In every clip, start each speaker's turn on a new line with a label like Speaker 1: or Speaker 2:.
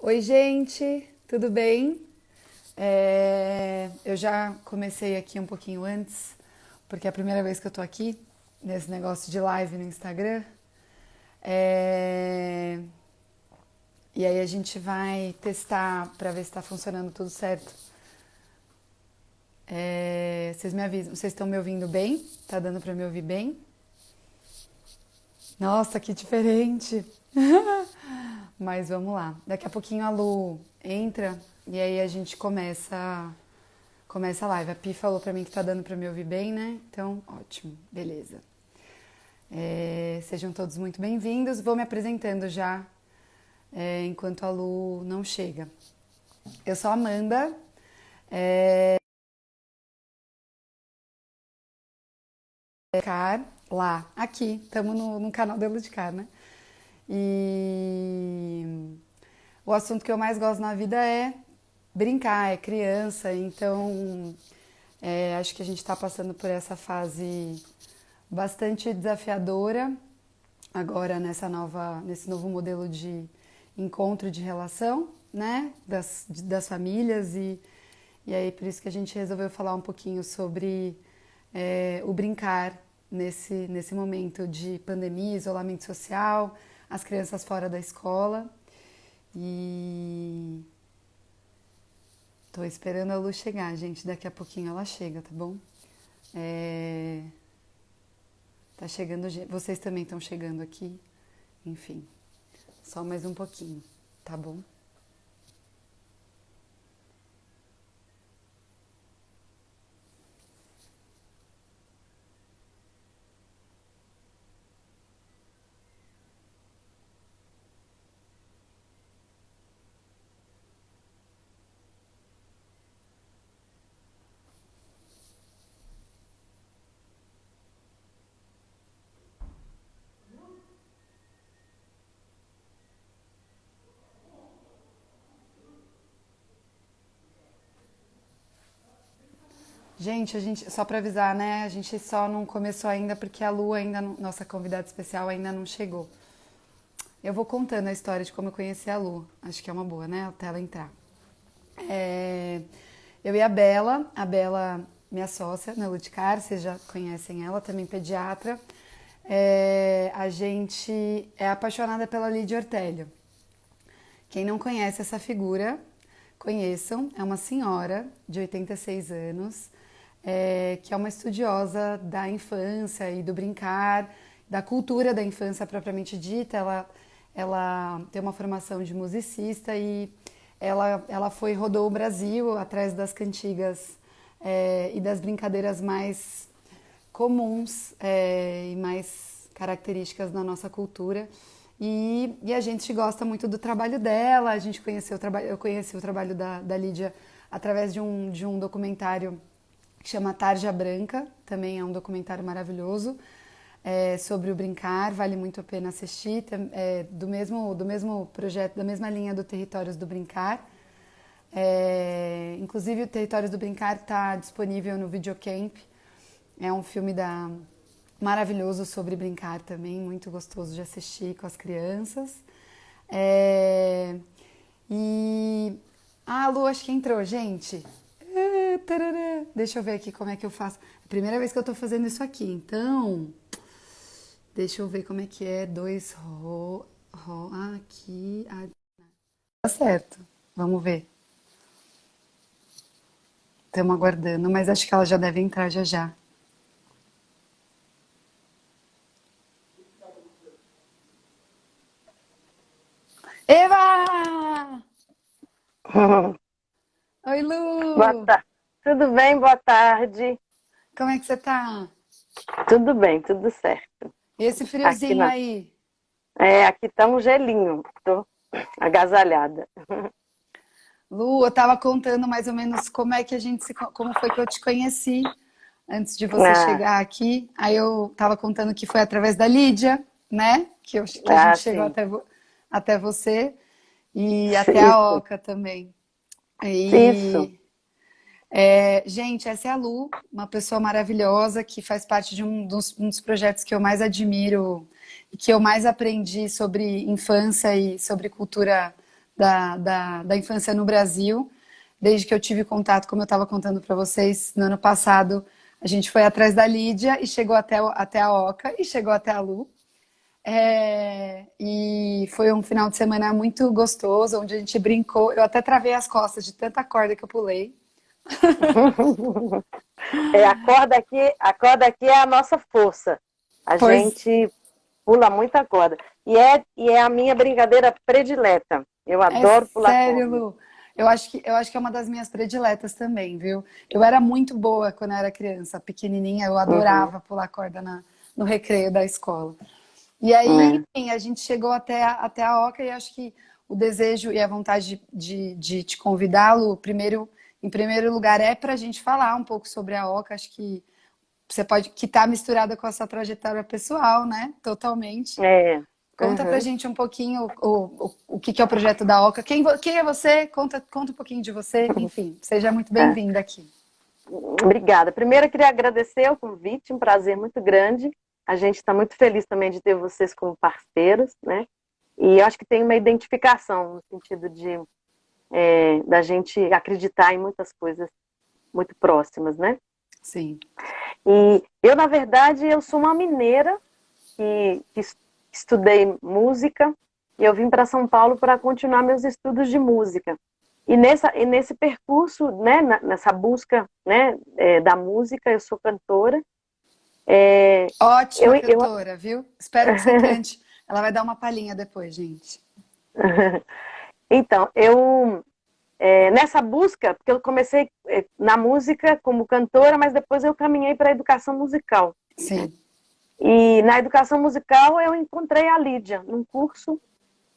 Speaker 1: Oi, gente, tudo bem? Eu já comecei aqui um pouquinho antes, porque é a primeira vez que eu tô aqui nesse negócio de live no Instagram. É, E aí a gente vai testar pra ver se tá funcionando tudo certo. Vocês me avisam, vocês estão me ouvindo bem? Tá dando pra me ouvir bem? Nossa, que diferente! Mas vamos lá. Daqui a pouquinho a Lu entra e aí a gente começa a live. A Pi falou pra mim que tá dando pra me ouvir bem, né? Então, ótimo, beleza. Sejam todos muito bem-vindos. Vou me apresentando já, enquanto a Lu não chega. Eu sou a Amanda, lá, aqui, estamos no canal da Ludicar, né? E o assunto que eu mais gosto na vida é brincar, é criança, então acho que a gente está passando por essa fase bastante desafiadora agora nesse novo modelo de encontro de relação, né, das famílias e aí por isso que a gente resolveu falar um pouquinho sobre o brincar nesse momento de pandemia, isolamento social, as crianças fora da escola e tô esperando a luz chegar, gente. Daqui a pouquinho ela chega, tá bom? É, Tá chegando, vocês também estão chegando aqui. Enfim, só mais um pouquinho, tá bom? Só para avisar, né? A gente só não começou ainda porque a Lu ainda, nossa convidada especial ainda não chegou. Eu vou contando a história de como eu conheci a Lu. Acho que é uma boa, né? Até ela entrar. É, eu e a Bela, minha sócia na Luticar, vocês já conhecem ela, também pediatra. A gente é apaixonada pela Lídia Ortélio. Quem não conhece essa figura, conheçam. É uma senhora de 86 anos, que é uma estudiosa da infância e do brincar, da cultura da infância propriamente dita. Ela tem uma formação de musicista e ela rodou o Brasil atrás das cantigas e das brincadeiras mais comuns e mais características da nossa cultura. E a gente gosta muito do trabalho dela, a gente conheceu eu conheci o trabalho da Lídia através de um documentário que chama Tarja Branca, também é um documentário maravilhoso, sobre o brincar, vale muito a pena assistir, do mesmo projeto, da mesma linha do Territórios do Brincar. Inclusive o Territórios do Brincar está disponível no Videocamp, é um filme maravilhoso sobre brincar também, muito gostoso de assistir com as crianças. É, e a Lu acho que entrou, gente. Tarará. Deixa eu ver aqui como é que eu faço. É a primeira vez que eu tô fazendo isso aqui, então deixa eu ver como é que é. Dois aqui. Tá certo. Vamos ver. Estamos aguardando, mas acho que ela já deve entrar já já. Eva! Oi,
Speaker 2: Boa
Speaker 1: Lu!
Speaker 2: tarde. Tudo bem? Boa tarde.
Speaker 1: Como é que você tá?
Speaker 2: Tudo bem, tudo certo.
Speaker 1: E esse
Speaker 2: Aqui
Speaker 1: friozinho
Speaker 2: na,
Speaker 1: aí?
Speaker 2: aqui tá um gelinho. Tô agasalhada.
Speaker 1: Lu, eu tava contando mais ou menos como é que como foi que eu te conheci antes de você
Speaker 2: Ah,
Speaker 1: chegar aqui. Aí eu tava contando que foi através da Lídia, né? Que a gente chegou
Speaker 2: sim.
Speaker 1: até você e até a
Speaker 2: Isso,
Speaker 1: Oca também.
Speaker 2: isso.
Speaker 1: E gente, essa é a Lu, uma pessoa maravilhosa que faz parte de um dos projetos que eu mais admiro e que eu mais aprendi sobre infância e sobre cultura da infância no Brasil, desde que eu tive contato, como eu estava contando para vocês, no ano passado, a gente foi atrás da Lídia e chegou até a Oca e chegou até a Lu. E foi um final de semana muito gostoso, onde a gente brincou. Eu até travei as costas de tanta corda que eu pulei.
Speaker 2: A corda aqui é a nossa força. A
Speaker 1: Pois
Speaker 2: gente pula muita corda. E é a minha brincadeira predileta. Eu
Speaker 1: é
Speaker 2: adoro pular
Speaker 1: sério,
Speaker 2: corda.
Speaker 1: Lu. Eu acho que é uma das minhas prediletas também, viu? Eu era muito boa quando eu era criança, pequenininha, eu
Speaker 2: Uhum,
Speaker 1: adorava pular corda no recreio da escola. E aí,
Speaker 2: é.
Speaker 1: enfim, a gente chegou até a Oca e acho que o desejo e a vontade de te convidá-lo, em primeiro lugar, é para a gente falar um pouco sobre a Oca. Acho que você pode, que está misturada com a sua trajetória pessoal, né? Totalmente.
Speaker 2: É.
Speaker 1: Conta pra
Speaker 2: Uhum.
Speaker 1: gente um pouquinho o que é o projeto da Oca. Quem é você? Conta um pouquinho de você. Enfim, seja muito
Speaker 2: É.
Speaker 1: bem-vinda aqui.
Speaker 2: Obrigada. Primeiro, eu queria agradecer o convite, um prazer muito grande. A gente está muito feliz também de ter vocês como parceiros, né? E eu acho que tem uma identificação no sentido de da gente acreditar em muitas coisas muito próximas, né?
Speaker 1: Sim.
Speaker 2: E eu, na verdade, eu sou uma mineira que estudei música e eu vim para São Paulo para continuar meus estudos de música. E nesse percurso, né, nessa busca, né, da música, eu sou cantora.
Speaker 1: Ótima
Speaker 2: Eu
Speaker 1: cantora, viu? Espero que você cante. Ela vai dar uma palhinha depois, gente.
Speaker 2: então, nessa busca, porque eu comecei na música como cantora, mas depois eu caminhei para a educação musical.
Speaker 1: Sim.
Speaker 2: E na educação musical eu encontrei a Lídia num curso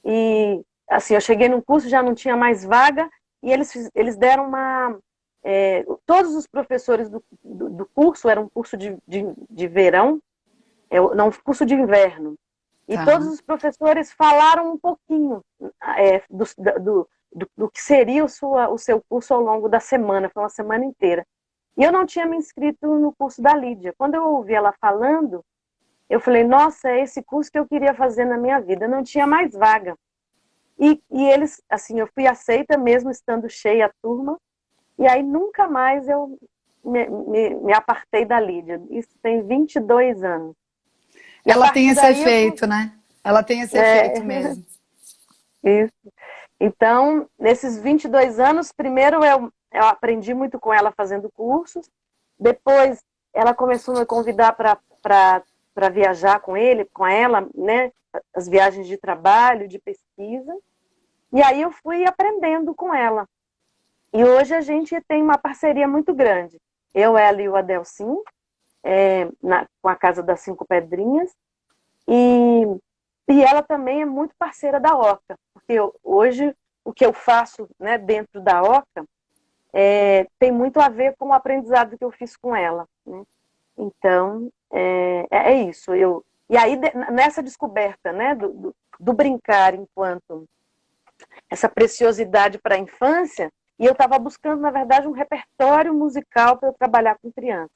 Speaker 2: e assim eu cheguei num curso, já não tinha mais vaga e eles deram todos os professores do curso, era um curso de verão, não, um curso de inverno, e todos
Speaker 1: Tá.
Speaker 2: os professores falaram um pouquinho do que seria o seu curso ao longo da semana, foi uma semana inteira. E eu não tinha me inscrito no curso da Lídia. Quando eu ouvi ela falando, eu falei, nossa, é esse curso que eu queria fazer na minha vida. Não tinha mais vaga. E eles, assim, eu fui aceita mesmo estando cheia a turma. E aí nunca mais eu me apartei da Lídia. Isso tem 22 anos. E a
Speaker 1: Ela tem
Speaker 2: partir
Speaker 1: esse
Speaker 2: daí
Speaker 1: efeito, né? Ela tem esse efeito
Speaker 2: é,
Speaker 1: mesmo.
Speaker 2: isso. Então, nesses 22 anos, primeiro eu aprendi muito com ela fazendo cursos. Depois ela começou a me convidar para viajar com ela, né? As viagens de trabalho, de pesquisa. E aí eu fui aprendendo com ela. E hoje a gente tem uma parceria muito grande. Eu, ela e o Adelcim, com a Casa das Cinco Pedrinhas. E, e ela também é muito parceira da OCA. Porque hoje o que eu faço, né, dentro da OCA tem muito a ver com o aprendizado que eu fiz com ela, né? Então, é isso. E aí, nessa descoberta, né, do brincar enquanto essa preciosidade para a infância, e eu estava buscando, na verdade, um repertório musical para eu trabalhar com crianças.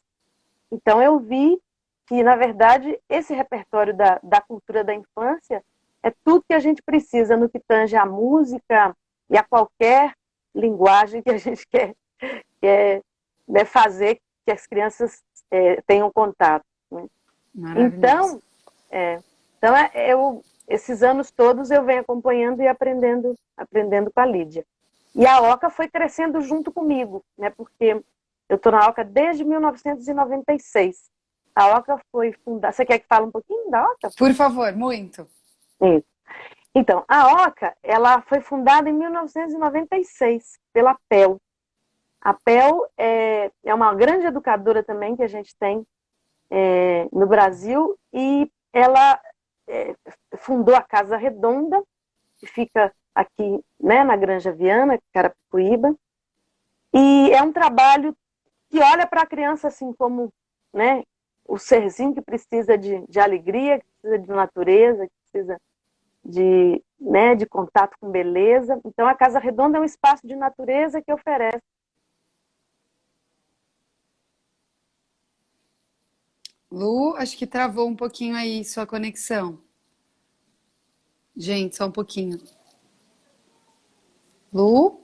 Speaker 2: Então, eu vi que, na verdade, esse repertório da cultura da infância é tudo que a gente precisa no que tange à música e a qualquer linguagem que a gente quer, né, fazer que as crianças tenham contato, né?
Speaker 1: Maravilhoso.
Speaker 2: Então, é, então esses anos todos eu venho acompanhando e aprendendo com a Lídia. E a OCA foi crescendo junto comigo, né? Porque eu estou na OCA desde 1996. A OCA foi fundada. Você quer que fale um pouquinho da OCA?
Speaker 1: Por favor, muito.
Speaker 2: Isso. Então, a OCA ela foi fundada em 1996 pela PEL. A PEL é uma grande educadora também que a gente tem no Brasil e ela fundou a Casa Redonda, que fica aqui, né, na Granja Viana, Carapicuíba, e é um trabalho que olha para a criança assim como, né, o serzinho que precisa de alegria, que precisa de natureza, que precisa de contato com beleza. Então, a Casa Redonda é um espaço de natureza que oferece.
Speaker 1: Lu, acho que travou um pouquinho aí sua conexão. Gente, só um pouquinho. Lu?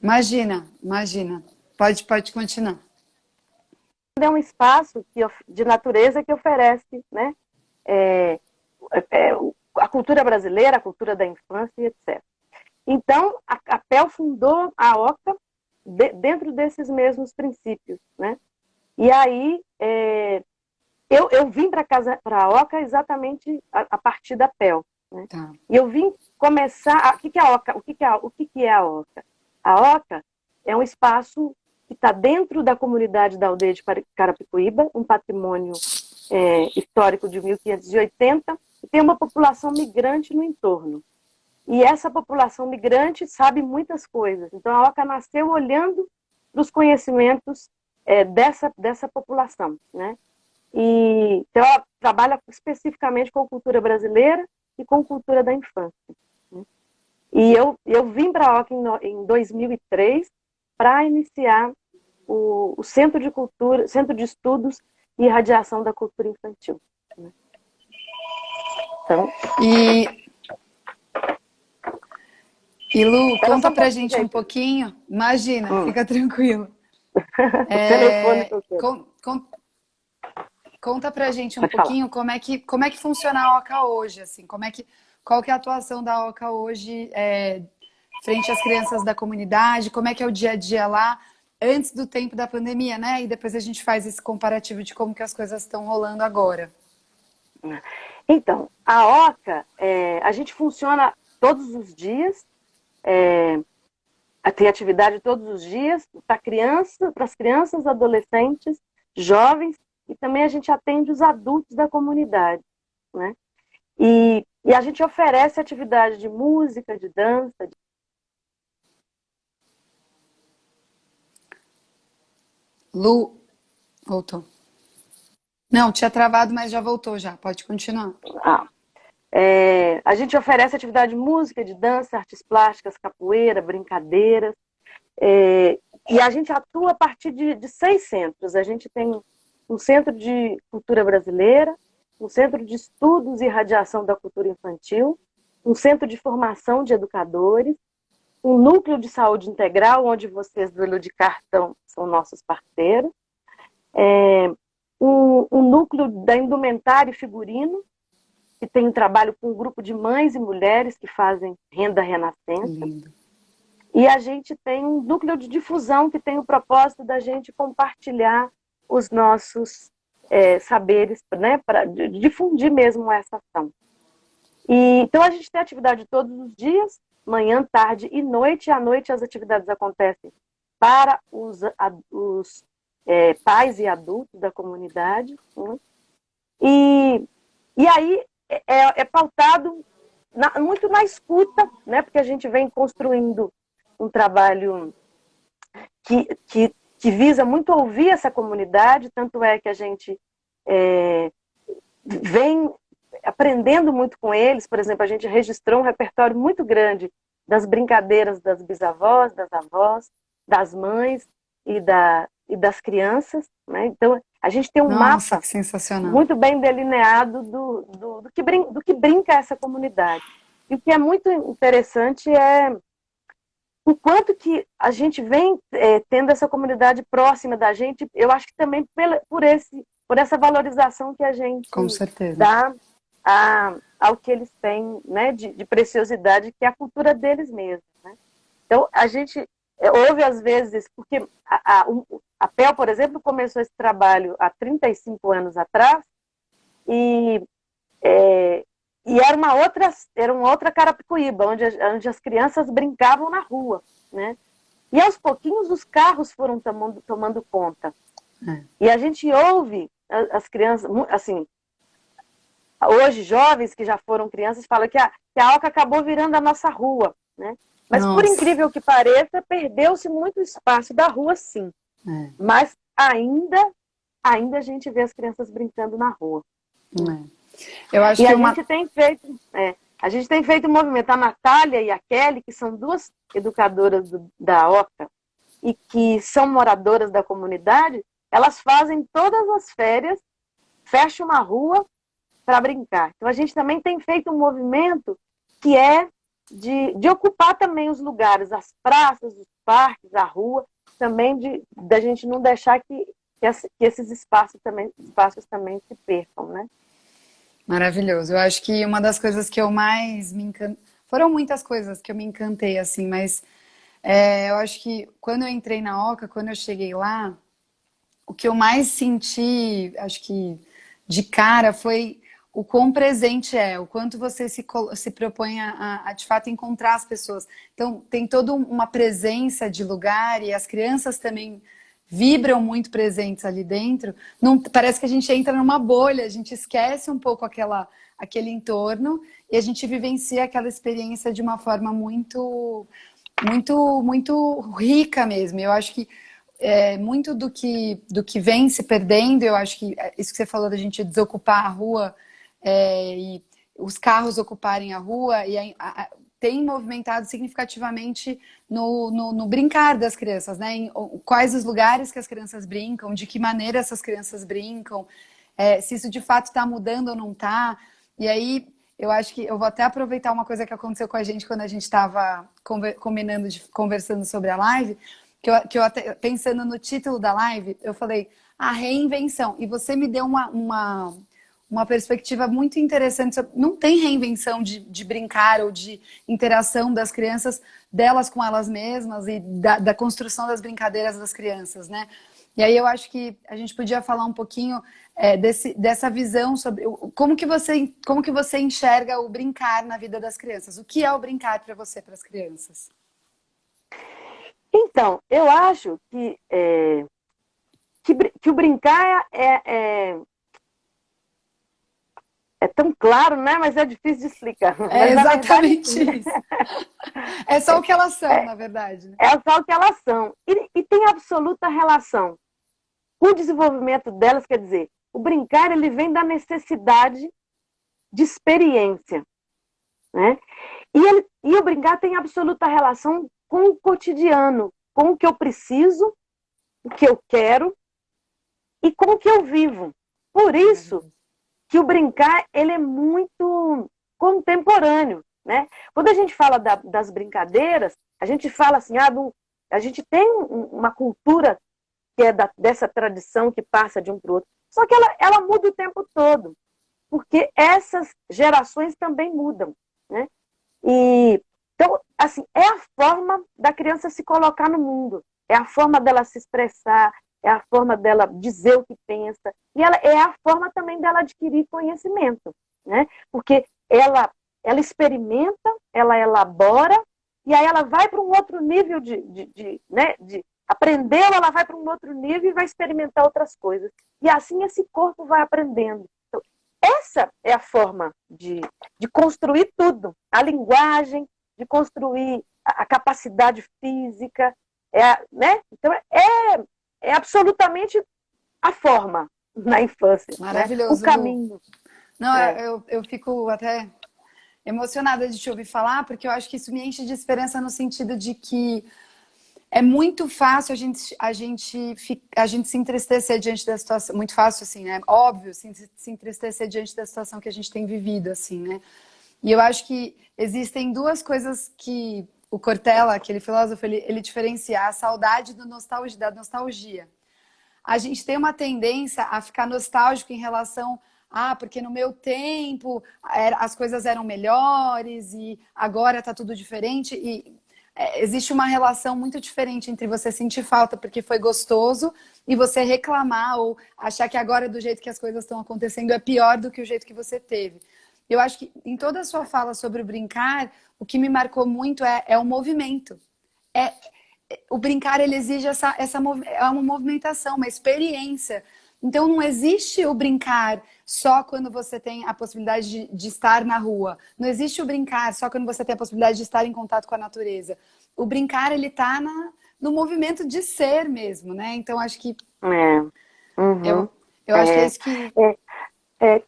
Speaker 1: Imagina, imagina. Pode continuar.
Speaker 2: É um espaço de natureza que oferece, né, é, é, a cultura brasileira, a cultura da infância, etc. Então, a PEL fundou a OCA dentro desses mesmos princípios, né? E aí, eu vim para a OCA exatamente a partir da PEL, né?
Speaker 1: Tá.
Speaker 2: E eu vim começar. O que é a OCA? O que é a OCA? A OCA é um espaço que está dentro da comunidade da aldeia de Carapicuíba, um patrimônio histórico de 1580, e tem uma população migrante no entorno. E essa população migrante sabe muitas coisas. Então, a OCA nasceu olhando para os conhecimentos dessa população, né? E, então, ela trabalha especificamente com cultura brasileira e com cultura da infância, né? E eu vim para a OCA em 2003 para iniciar o Centro de Cultura, Centro de Estudos e Irradiação da Cultura Infantil, né? Então,
Speaker 1: e Lu,
Speaker 2: era
Speaker 1: conta
Speaker 2: só
Speaker 1: pra gente um
Speaker 2: jeito.
Speaker 1: pouquinho. Imagina, fica tranquilo.
Speaker 2: O telefone que eu quero.
Speaker 1: Conta pra gente um
Speaker 2: Pode falar.
Speaker 1: pouquinho como é que funciona a OCA hoje, assim, qual que é a atuação da OCA hoje frente às crianças da comunidade, como é que é o dia a dia lá, antes do tempo da pandemia, né? E depois a gente faz esse comparativo de como que as coisas estão rolando agora.
Speaker 2: Então, a OCA, a gente funciona todos os dias, tem atividade todos os dias para as crianças, adolescentes, jovens, e também a gente atende os adultos da comunidade, né? E a gente oferece atividade de música, de dança.
Speaker 1: Lu, voltou. Não, tinha travado, mas já voltou já. Pode continuar.
Speaker 2: A gente oferece atividade de música, de dança, artes plásticas, capoeira, brincadeiras. E a gente atua a partir de 6 centros. A gente tem um centro de cultura brasileira, um centro de estudos e irradiação da cultura infantil, um centro de formação de educadores, um núcleo de saúde integral, onde vocês do Eludicar são nossos parceiros, um núcleo da indumentária e figurino, que tem um trabalho com um grupo de mães e mulheres que fazem renda renascença.
Speaker 1: Lindo.
Speaker 2: E a gente tem um núcleo de difusão que tem o propósito da gente compartilhar os nossos saberes, né, para difundir mesmo essa ação. Então a gente tem atividade todos os dias, manhã, tarde e noite. À noite as atividades acontecem para os pais e adultos da comunidade, né? E aí é pautado muito na escuta, né? Porque a gente vem construindo um trabalho que visa muito ouvir essa comunidade, tanto é que a gente vem aprendendo muito com eles. Por exemplo, a gente registrou um repertório muito grande das brincadeiras das bisavós, das avós, das mães e das crianças, né? Então, a gente tem um mapa muito bem delineado do que brinca essa comunidade. E o que é muito interessante é o quanto que a gente vem tendo essa comunidade próxima da gente. Eu acho que também por essa valorização que a gente dá ao que eles têm, né, de preciosidade, que é a cultura deles mesmos, né? Então, a gente ouve às vezes, porque a PEL, por exemplo, começou esse trabalho há 35 anos atrás, e era uma outra Carapicuíba, onde as crianças brincavam na rua, né? E aos pouquinhos os carros foram tomando conta. E a gente ouve as crianças, assim, hoje jovens que já foram crianças falam que a OCA acabou virando a nossa rua, né? Mas por incrível que pareça, perdeu-se muito espaço da rua, sim. Mas ainda a gente vê as crianças brincando na rua.
Speaker 1: Eu acho que
Speaker 2: a gente tem feito um movimento. A Natália e a Kelly, que são duas educadoras da OCA e que são moradoras da comunidade, elas fazem todas as férias, fecham uma rua para brincar. Então a gente também tem feito um movimento que é de ocupar também os lugares, as praças, os parques, a rua, também da gente não deixar que esses espaços também se percam, né?
Speaker 1: Maravilhoso. Eu acho que uma das coisas que eu mais me encantei. Foram muitas coisas que eu me encantei, assim, mas eu acho que quando eu entrei na Oca, quando eu cheguei lá, o que eu mais senti, acho que de cara, foi o quão presente é, o quanto você se propõe de fato encontrar as pessoas. Então, tem toda uma presença de lugar e as crianças também vibram muito presentes ali dentro. Não, parece que a gente entra numa bolha, a gente esquece um pouco aquele entorno e a gente vivencia aquela experiência de uma forma muito rica mesmo. Eu acho que muito do que vem se perdendo, eu acho que isso que você falou da gente desocupar a rua e os carros ocuparem a rua tem movimentado significativamente no brincar das crianças, né? Quais os lugares que as crianças brincam, de que maneira essas crianças brincam, se isso de fato está mudando ou não está. E aí eu acho que eu vou até aproveitar uma coisa que aconteceu com a gente quando a gente estava conversando sobre a live, que eu até, pensando no título da live, eu falei a reinvenção. E você me deu uma perspectiva muito interessante. Não tem reinvenção de brincar ou de interação das crianças, delas com elas mesmas e da construção das brincadeiras das crianças, né? E aí eu acho que a gente podia falar um pouquinho dessa visão sobre como que você enxerga o brincar na vida das crianças. O que é o brincar para você, para as crianças?
Speaker 2: Então, eu acho que o brincar é tão claro, né? Mas é difícil de explicar.
Speaker 1: É
Speaker 2: Mas,
Speaker 1: exatamente
Speaker 2: verdade,
Speaker 1: isso. É só o que elas são, na verdade. Né?
Speaker 2: é só o que elas são. E tem absoluta relação com o desenvolvimento delas, quer dizer, o brincar ele vem da necessidade de experiência, né? E o brincar tem absoluta relação com o cotidiano, com o que eu preciso, o que eu quero e com o que eu vivo. Por isso que o brincar ele é muito contemporâneo, né? Quando a gente fala das brincadeiras, a gente fala assim, a gente tem uma cultura que é dessa tradição que passa de um para o outro, só que ela muda o tempo todo, porque essas gerações também mudam, né? Então, assim, é a forma da criança se colocar no mundo, é a forma dela se expressar, é a forma dela dizer o que pensa, e é a forma também dela adquirir conhecimento, né? Porque ela experimenta, ela elabora, e aí ela vai para um outro nível né, aprendeu, ela vai para um outro nível e vai experimentar outras coisas. E assim esse corpo vai aprendendo. Então, essa é a forma de construir tudo. A linguagem, de construir a capacidade física, né? Então, é absolutamente a forma na infância.
Speaker 1: Maravilhoso.
Speaker 2: Né? O caminho.
Speaker 1: Não, eu fico até emocionada de te ouvir falar, porque eu acho que isso me enche de esperança no sentido de que é muito fácil a gente se entristecer diante da situação. Muito fácil, assim, né? Óbvio, se entristecer diante da situação que a gente tem vivido, assim, né? E eu acho que existem duas coisas que o Cortella, aquele filósofo, ele diferencia a saudade da nostalgia. A gente tem uma tendência a ficar nostálgico em relação porque no meu tempo as coisas eram melhores e agora está tudo diferente. E existe uma relação muito diferente entre você sentir falta porque foi gostoso e você reclamar ou achar que agora do jeito que as coisas estão acontecendo é pior do que o jeito que você teve. Eu acho que em toda a sua fala sobre o brincar, o que me marcou muito é o movimento. O brincar, ele exige uma movimentação, uma experiência. Então, não existe o brincar só quando você tem a possibilidade de estar na rua. Não existe o brincar só quando você tem a possibilidade de estar em contato com a natureza. O brincar, ele está no movimento de ser mesmo, né? Então, acho que... Eu acho que é isso que...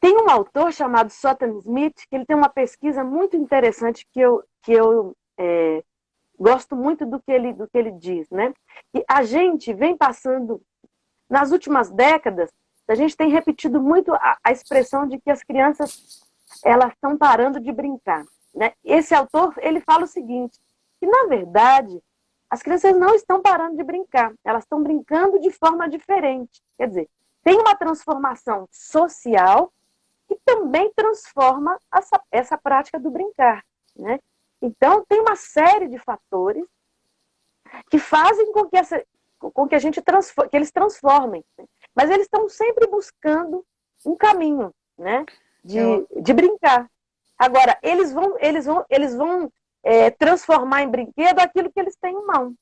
Speaker 2: Tem um autor chamado Sutton Smith, que ele tem uma pesquisa muito interessante que eu gosto muito do que ele diz, né? E a gente vem passando, nas últimas décadas, a gente tem repetido muito a expressão de que as crianças elas estão parando de brincar. né, esse autor, ele fala o seguinte, que na verdade as crianças não estão parando de brincar, elas estão brincando de forma diferente. Quer dizer, tem uma transformação social que também transforma essa prática do brincar, né? Então, tem uma série de fatores que fazem com que a gente que eles transformem, né? Mas eles estão sempre buscando um caminho, né? De brincar. Agora, eles vão transformar em brinquedo aquilo que eles têm em mãos,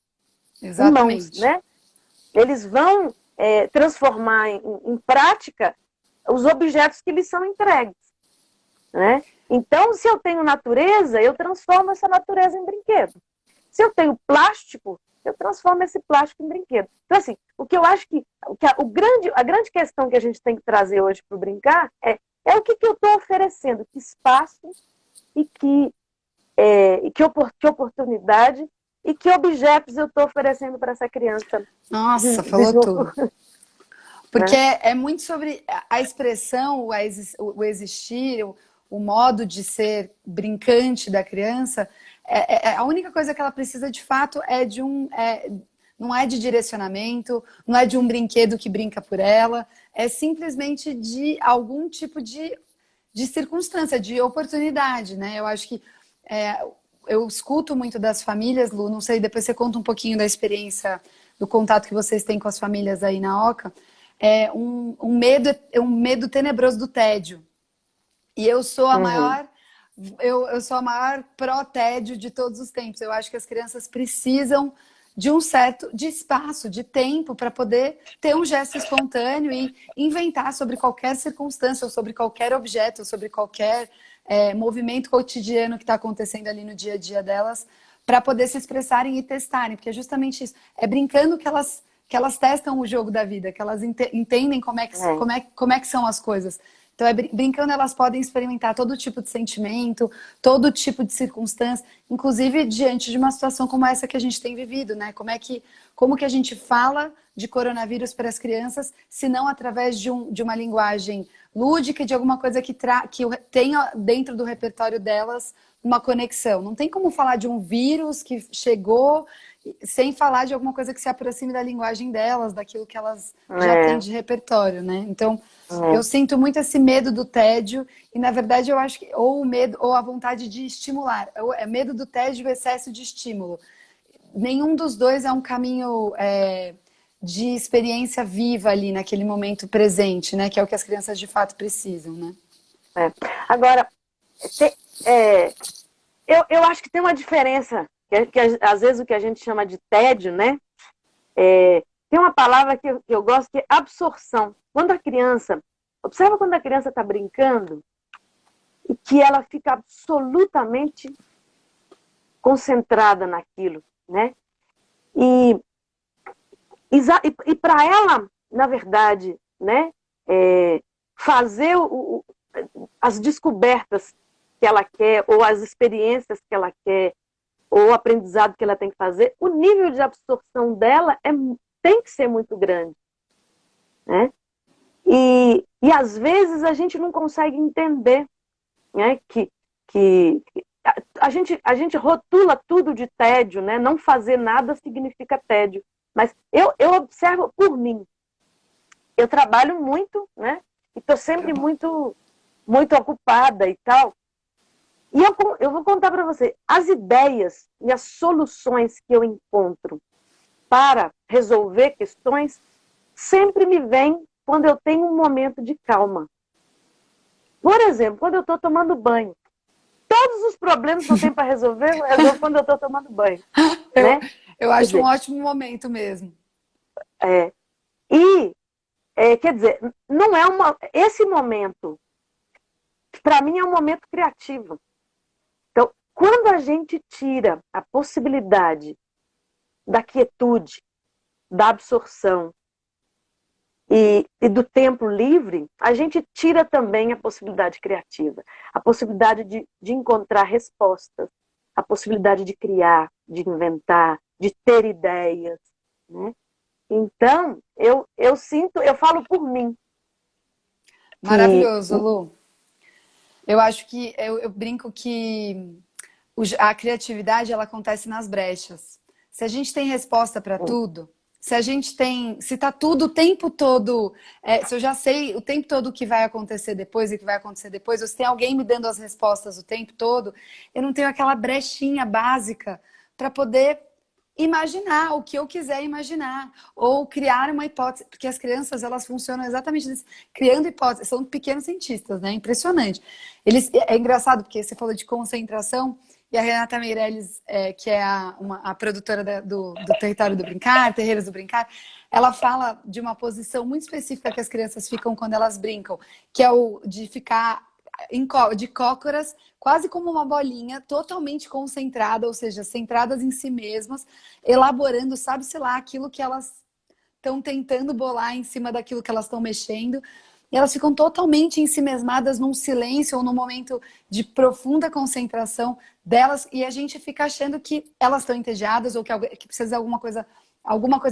Speaker 1: Exatamente.
Speaker 2: né? Eles vão transformar em prática os objetos que lhes são entregues, né? Então, se eu tenho natureza, eu transformo essa natureza em brinquedo. Se eu tenho plástico, eu transformo esse plástico em brinquedo. Então, assim, o que eu acho que a grande questão que a gente tem que trazer hoje para o brincar é o que eu estou oferecendo, que espaço e que oportunidade e que objetos eu estou oferecendo para essa criança.
Speaker 1: Nossa,
Speaker 2: de
Speaker 1: falou
Speaker 2: jogo,
Speaker 1: tudo. Porque
Speaker 2: né?
Speaker 1: é muito sobre a expressão, o existir, o modo de ser brincante da criança. A única coisa que ela precisa de fato é de não é de direcionamento, não é de um brinquedo que brinca por ela, é simplesmente de algum tipo de circunstância, de oportunidade, né? Eu acho que eu escuto muito das famílias, Lu, não sei, depois você conta um pouquinho da experiência, do contato que vocês têm com as famílias aí na Oca, um medo tenebroso do tédio. E eu sou a
Speaker 2: Uhum.
Speaker 1: maior, eu sou a maior pró-tédio de todos os tempos. Eu acho que as crianças precisam de um certo de espaço, de tempo para poder ter um gesto espontâneo e inventar sobre qualquer circunstância, ou sobre qualquer objeto, ou sobre qualquer movimento cotidiano que está acontecendo ali no dia a dia delas, para poder se expressarem e testarem, porque é justamente isso. É brincando que elas testam o jogo da vida, que elas entendem como é que são as coisas. Então, brincando, elas podem experimentar todo tipo de sentimento, todo tipo de circunstância, inclusive diante de uma situação como essa que a gente tem vivido, né? Como que a gente fala de coronavírus para as crianças, se não através de uma linguagem lúdica, de alguma coisa que tenha dentro do repertório delas uma conexão. Não tem como falar de um vírus que chegou sem falar de alguma coisa que se aproxime da linguagem delas, daquilo que elas já têm
Speaker 2: É,
Speaker 1: de repertório, né? Então, eu
Speaker 2: é.
Speaker 1: sinto muito esse medo do tédio e, na verdade, eu acho que ou o medo ou a vontade de estimular. É medo do tédio e o excesso de estímulo. Nenhum dos dois é um caminho de experiência viva ali naquele momento presente, né? Que é o que as crianças de fato precisam, né?
Speaker 2: É. Agora, te- é, eu acho que tem uma diferença, às vezes o que a gente chama de tédio, né? Tem uma palavra que eu gosto que é absorção. Observa quando a criança está brincando e que ela fica absolutamente concentrada naquilo, né? E, e para ela, na verdade, né? Fazer as descobertas que ela quer, ou as experiências que ela quer, ou o aprendizado que ela tem que fazer, o nível de absorção dela tem que ser muito grande, né? E às vezes a gente não consegue entender, né, que a gente rotula tudo de tédio, né? Não fazer nada significa tédio. Mas eu observo por mim. Eu trabalho muito, né? E estou sempre muito ocupada e tal. E eu vou contar para você, as ideias e as soluções que eu encontro para resolver questões sempre me vêm quando eu tenho um momento de calma. Por exemplo, quando eu estou tomando banho. Todos os problemas que eu tenho para resolver, eu resolvo quando eu estou tomando banho.
Speaker 1: Eu,
Speaker 2: Né?
Speaker 1: eu
Speaker 2: Quer
Speaker 1: acho um
Speaker 2: dizer,
Speaker 1: ótimo momento mesmo.
Speaker 2: é, e, quer dizer, não é esse momento, para mim, é um momento criativo. Então, quando a gente tira a possibilidade da quietude, da absorção e do tempo livre, a gente tira também a possibilidade criativa, a possibilidade de encontrar respostas, a possibilidade de criar, de inventar, de ter ideias, né? Então, eu sinto, eu falo por mim, que
Speaker 1: Maravilhoso, Lu. Eu acho que eu brinco que a criatividade ela acontece nas brechas. Se a gente tem resposta para tudo, se a gente tem, se tá tudo o tempo todo, se eu já sei o tempo todo o que vai acontecer depois e o que vai acontecer depois, ou se tem alguém me dando as respostas o tempo todo, eu não tenho aquela brechinha básica para poder imaginar o que eu quiser imaginar ou criar uma hipótese, porque as crianças elas funcionam exatamente nisso, criando hipóteses, são pequenos cientistas, né? Impressionante. É engraçado porque você falou de concentração e a Renata Meirelles, que é a produtora do Território do Brincar, Terreiros do Brincar, ela fala de uma posição muito específica que as crianças ficam quando elas brincam, que é o de ficar de cócoras, quase como uma bolinha, totalmente concentrada, ou seja, centradas em si mesmas, elaborando, sabe-se lá, aquilo que elas estão tentando bolar em cima daquilo que elas estão mexendo. E elas ficam totalmente ensimesmadas num silêncio ou num momento de profunda concentração delas, e a gente fica achando que elas estão entediadas ou que precisa de alguma coisa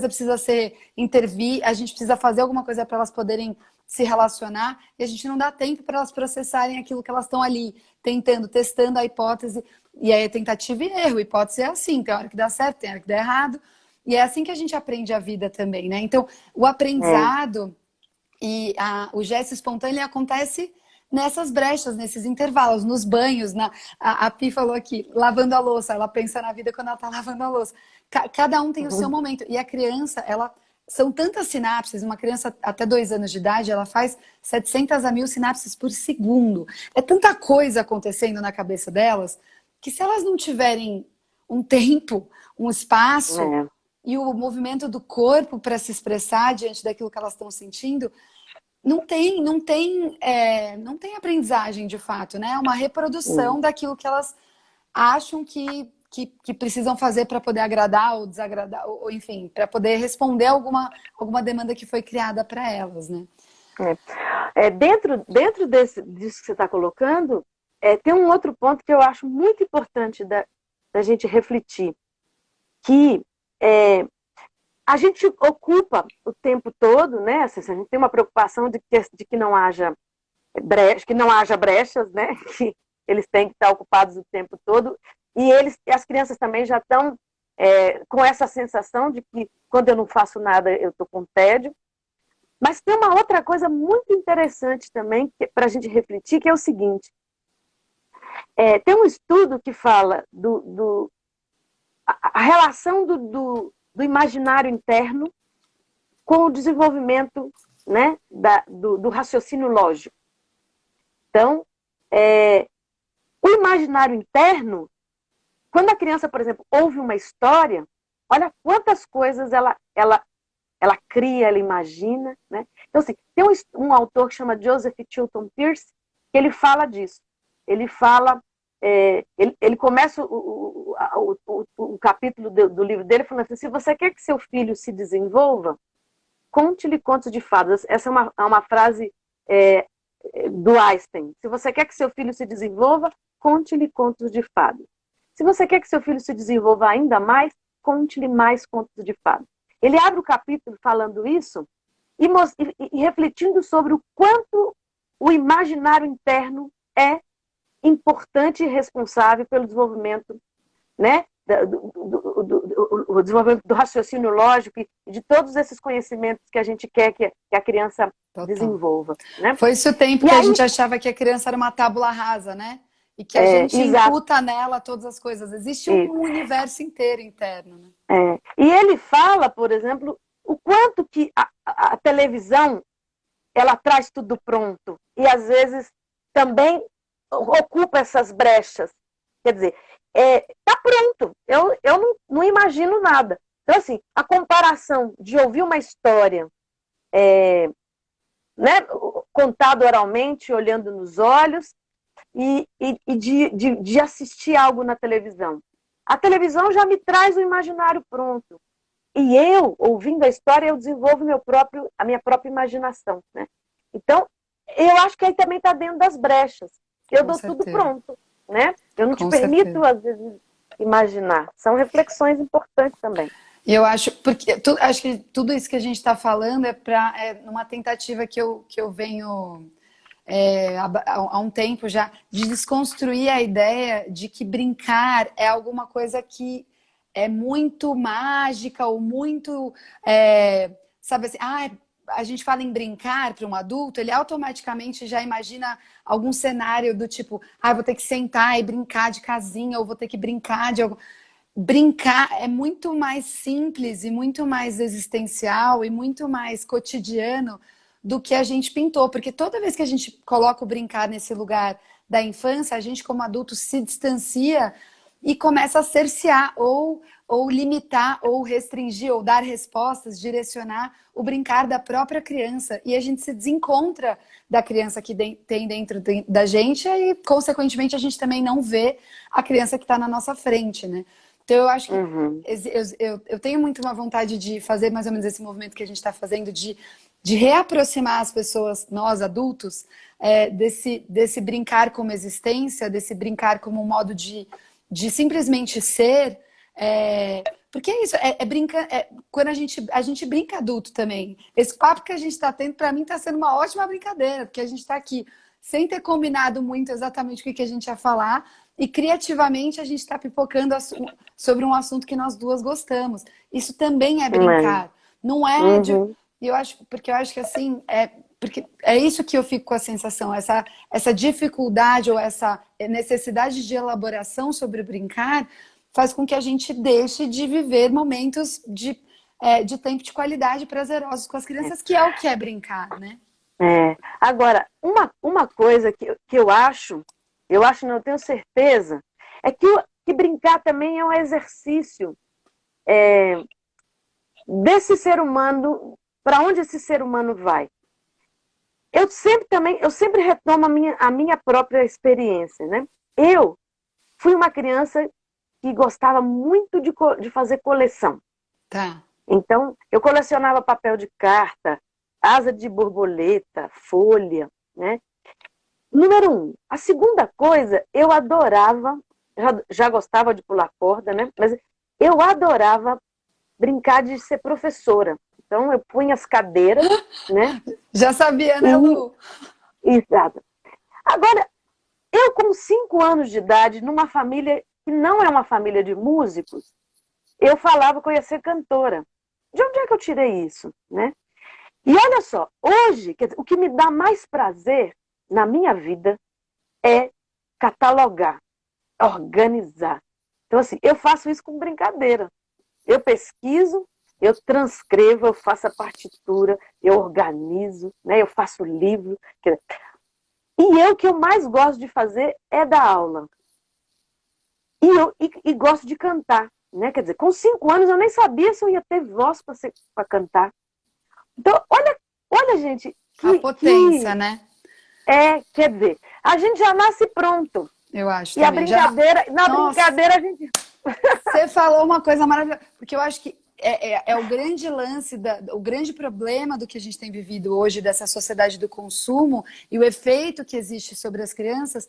Speaker 1: precisa ser intervir, a gente precisa fazer alguma coisa para elas poderem se relacionar, e a gente não dá tempo para elas processarem aquilo que elas estão ali tentando, testando a hipótese, e aí é tentativa e erro. A hipótese é assim, tem hora que dá certo, tem hora que dá errado, e é assim que a gente aprende a vida também, né? Então, o aprendizado e o gesto espontâneo acontece nessas brechas, nesses intervalos, nos banhos. A Pi falou aqui, lavando a louça. Ela pensa na vida quando ela está lavando a louça. Cada um tem o seu momento. E a criança, são tantas sinapses. Uma criança até 2 anos de idade, ela faz 700 a 1000 sinapses por segundo. É tanta coisa acontecendo na cabeça delas que se elas não tiverem um tempo, um espaço e o movimento do corpo para se expressar diante daquilo que elas estão sentindo, não tem aprendizagem de fato, né? É uma reprodução daquilo que elas acham que precisam fazer para poder agradar ou desagradar, ou enfim, para poder responder alguma demanda que foi criada para elas, né?
Speaker 2: Dentro disso que você está colocando, tem um outro ponto que eu acho muito importante da gente refletir, que a gente ocupa o tempo todo, né? Assim, a gente tem uma preocupação de que não haja brechas, né? Que eles têm que estar ocupados o tempo todo. E as crianças também já estão com essa sensação de que quando eu não faço nada eu estou com tédio. Mas tem uma outra coisa muito interessante também para a gente refletir, que é o seguinte: tem um estudo que fala a relação do imaginário interno com o desenvolvimento, né, do raciocínio lógico. Então, o imaginário interno, quando a criança, por exemplo, ouve uma história, olha quantas coisas ela cria, ela imagina, né? Então, assim, tem um autor que chama Joseph Chilton Pearce, que ele fala disso. Ele fala, ele começa o capítulo do livro dele falando assim: se você quer que seu filho se desenvolva, conte-lhe contos de fadas. Essa é uma frase do Einstein. Se você quer que seu filho se desenvolva, conte-lhe contos de fadas. Se você quer que seu filho se desenvolva ainda mais, conte-lhe mais contos de fadas. Ele abre o capítulo falando isso e refletindo sobre o quanto o imaginário interno é importante e responsável pelo desenvolvimento, né, o desenvolvimento do raciocínio lógico e de todos esses conhecimentos que a gente quer que a criança desenvolva. Né?
Speaker 1: Foi esse o tempo que a gente achava que a criança era uma tábula rasa, né? E que a gente imputa nela todas as coisas. Existe um universo inteiro interno. Né?
Speaker 2: E ele fala, por exemplo, o quanto que a televisão ela traz tudo pronto e às vezes também ocupa essas brechas. Quer dizer, tá pronto. Eu não imagino nada. Então, assim, a comparação de ouvir uma história né, contada oralmente, olhando nos olhos, e de assistir algo na televisão. A televisão já me traz o imaginário pronto. E eu, ouvindo a história, eu desenvolvo a minha própria imaginação. Né? Então, eu acho que aí também está dentro das brechas. Eu dou tudo pronto. Né? Eu não te permito, às vezes, imaginar. São reflexões importantes também.
Speaker 1: E eu acho, acho que tudo isso que a gente está falando é numa tentativa que eu venho há um tempo já, de desconstruir a ideia de que brincar é alguma coisa que é muito mágica ou muito, sabe assim, a gente fala em brincar para um adulto, ele automaticamente já imagina algum cenário do tipo, vou ter que sentar e brincar de casinha, ou vou ter que brincar de algo. Brincar é muito mais simples e muito mais existencial e muito mais cotidiano do que a gente pintou, porque toda vez que a gente coloca o brincar nesse lugar da infância, a gente como adulto se distancia e começa a cercear ou limitar ou restringir ou dar respostas, direcionar o brincar da própria criança, e a gente se desencontra da criança que tem dentro da gente e consequentemente a gente também não vê a criança que está na nossa frente, né? Então, eu acho que eu tenho muito uma vontade de fazer mais ou menos esse movimento que a gente está fazendo, de reaproximar as pessoas, nós adultos, desse brincar como existência, desse brincar como um modo de simplesmente ser. Porque é isso, quando a gente brinca adulto também. Esse papo que a gente está tendo, para mim, está sendo uma ótima brincadeira, porque a gente está aqui sem ter combinado muito exatamente o que a gente ia falar, e criativamente a gente está pipocando sobre um assunto que nós duas gostamos. Isso também é brincar. Não é de. Porque eu acho que assim, porque é isso que eu fico com a sensação, essa dificuldade ou essa necessidade de elaboração sobre o brincar faz com que a gente deixe de viver momentos de tempo de qualidade prazerosos com as crianças, que é o que é brincar, né?
Speaker 2: Agora, uma coisa que eu acho, não, eu tenho certeza, é que brincar também é um exercício desse ser humano, para onde esse ser humano vai. Eu sempre retomo a minha própria experiência, né? Eu fui uma criança que gostava muito de fazer coleção.
Speaker 1: Tá.
Speaker 2: Então, eu colecionava papel de carta, asa de borboleta, folha, né? Número 1. A segunda coisa, eu adorava, já gostava de pular corda, né? Mas eu adorava brincar de ser professora. Então, eu punha as cadeiras, né?
Speaker 1: Já sabia, né, Lu?
Speaker 2: Exato. Agora, eu com 5 anos de idade, numa família que não é uma família de músicos, eu falava que eu ia ser cantora. De onde é que eu tirei isso, né? E olha só, hoje, o que me dá mais prazer na minha vida é catalogar, organizar. Então, assim, eu faço isso com brincadeira. Eu pesquiso, eu transcrevo, eu faço a partitura, eu organizo, né? Eu faço livro. E o que eu mais gosto de fazer é dar aula. E gosto de cantar, né? Quer dizer, com 5 anos eu nem sabia se eu ia ter voz para cantar. Então, olha, gente.
Speaker 1: A potência, né?
Speaker 2: Quer dizer, a gente já nasce pronto.
Speaker 1: Eu acho
Speaker 2: e
Speaker 1: também.
Speaker 2: Brincadeira a gente...
Speaker 1: Você falou uma coisa maravilhosa, porque eu acho que o grande lance, o grande problema do que a gente tem vivido hoje, dessa sociedade do consumo, e o efeito que existe sobre as crianças,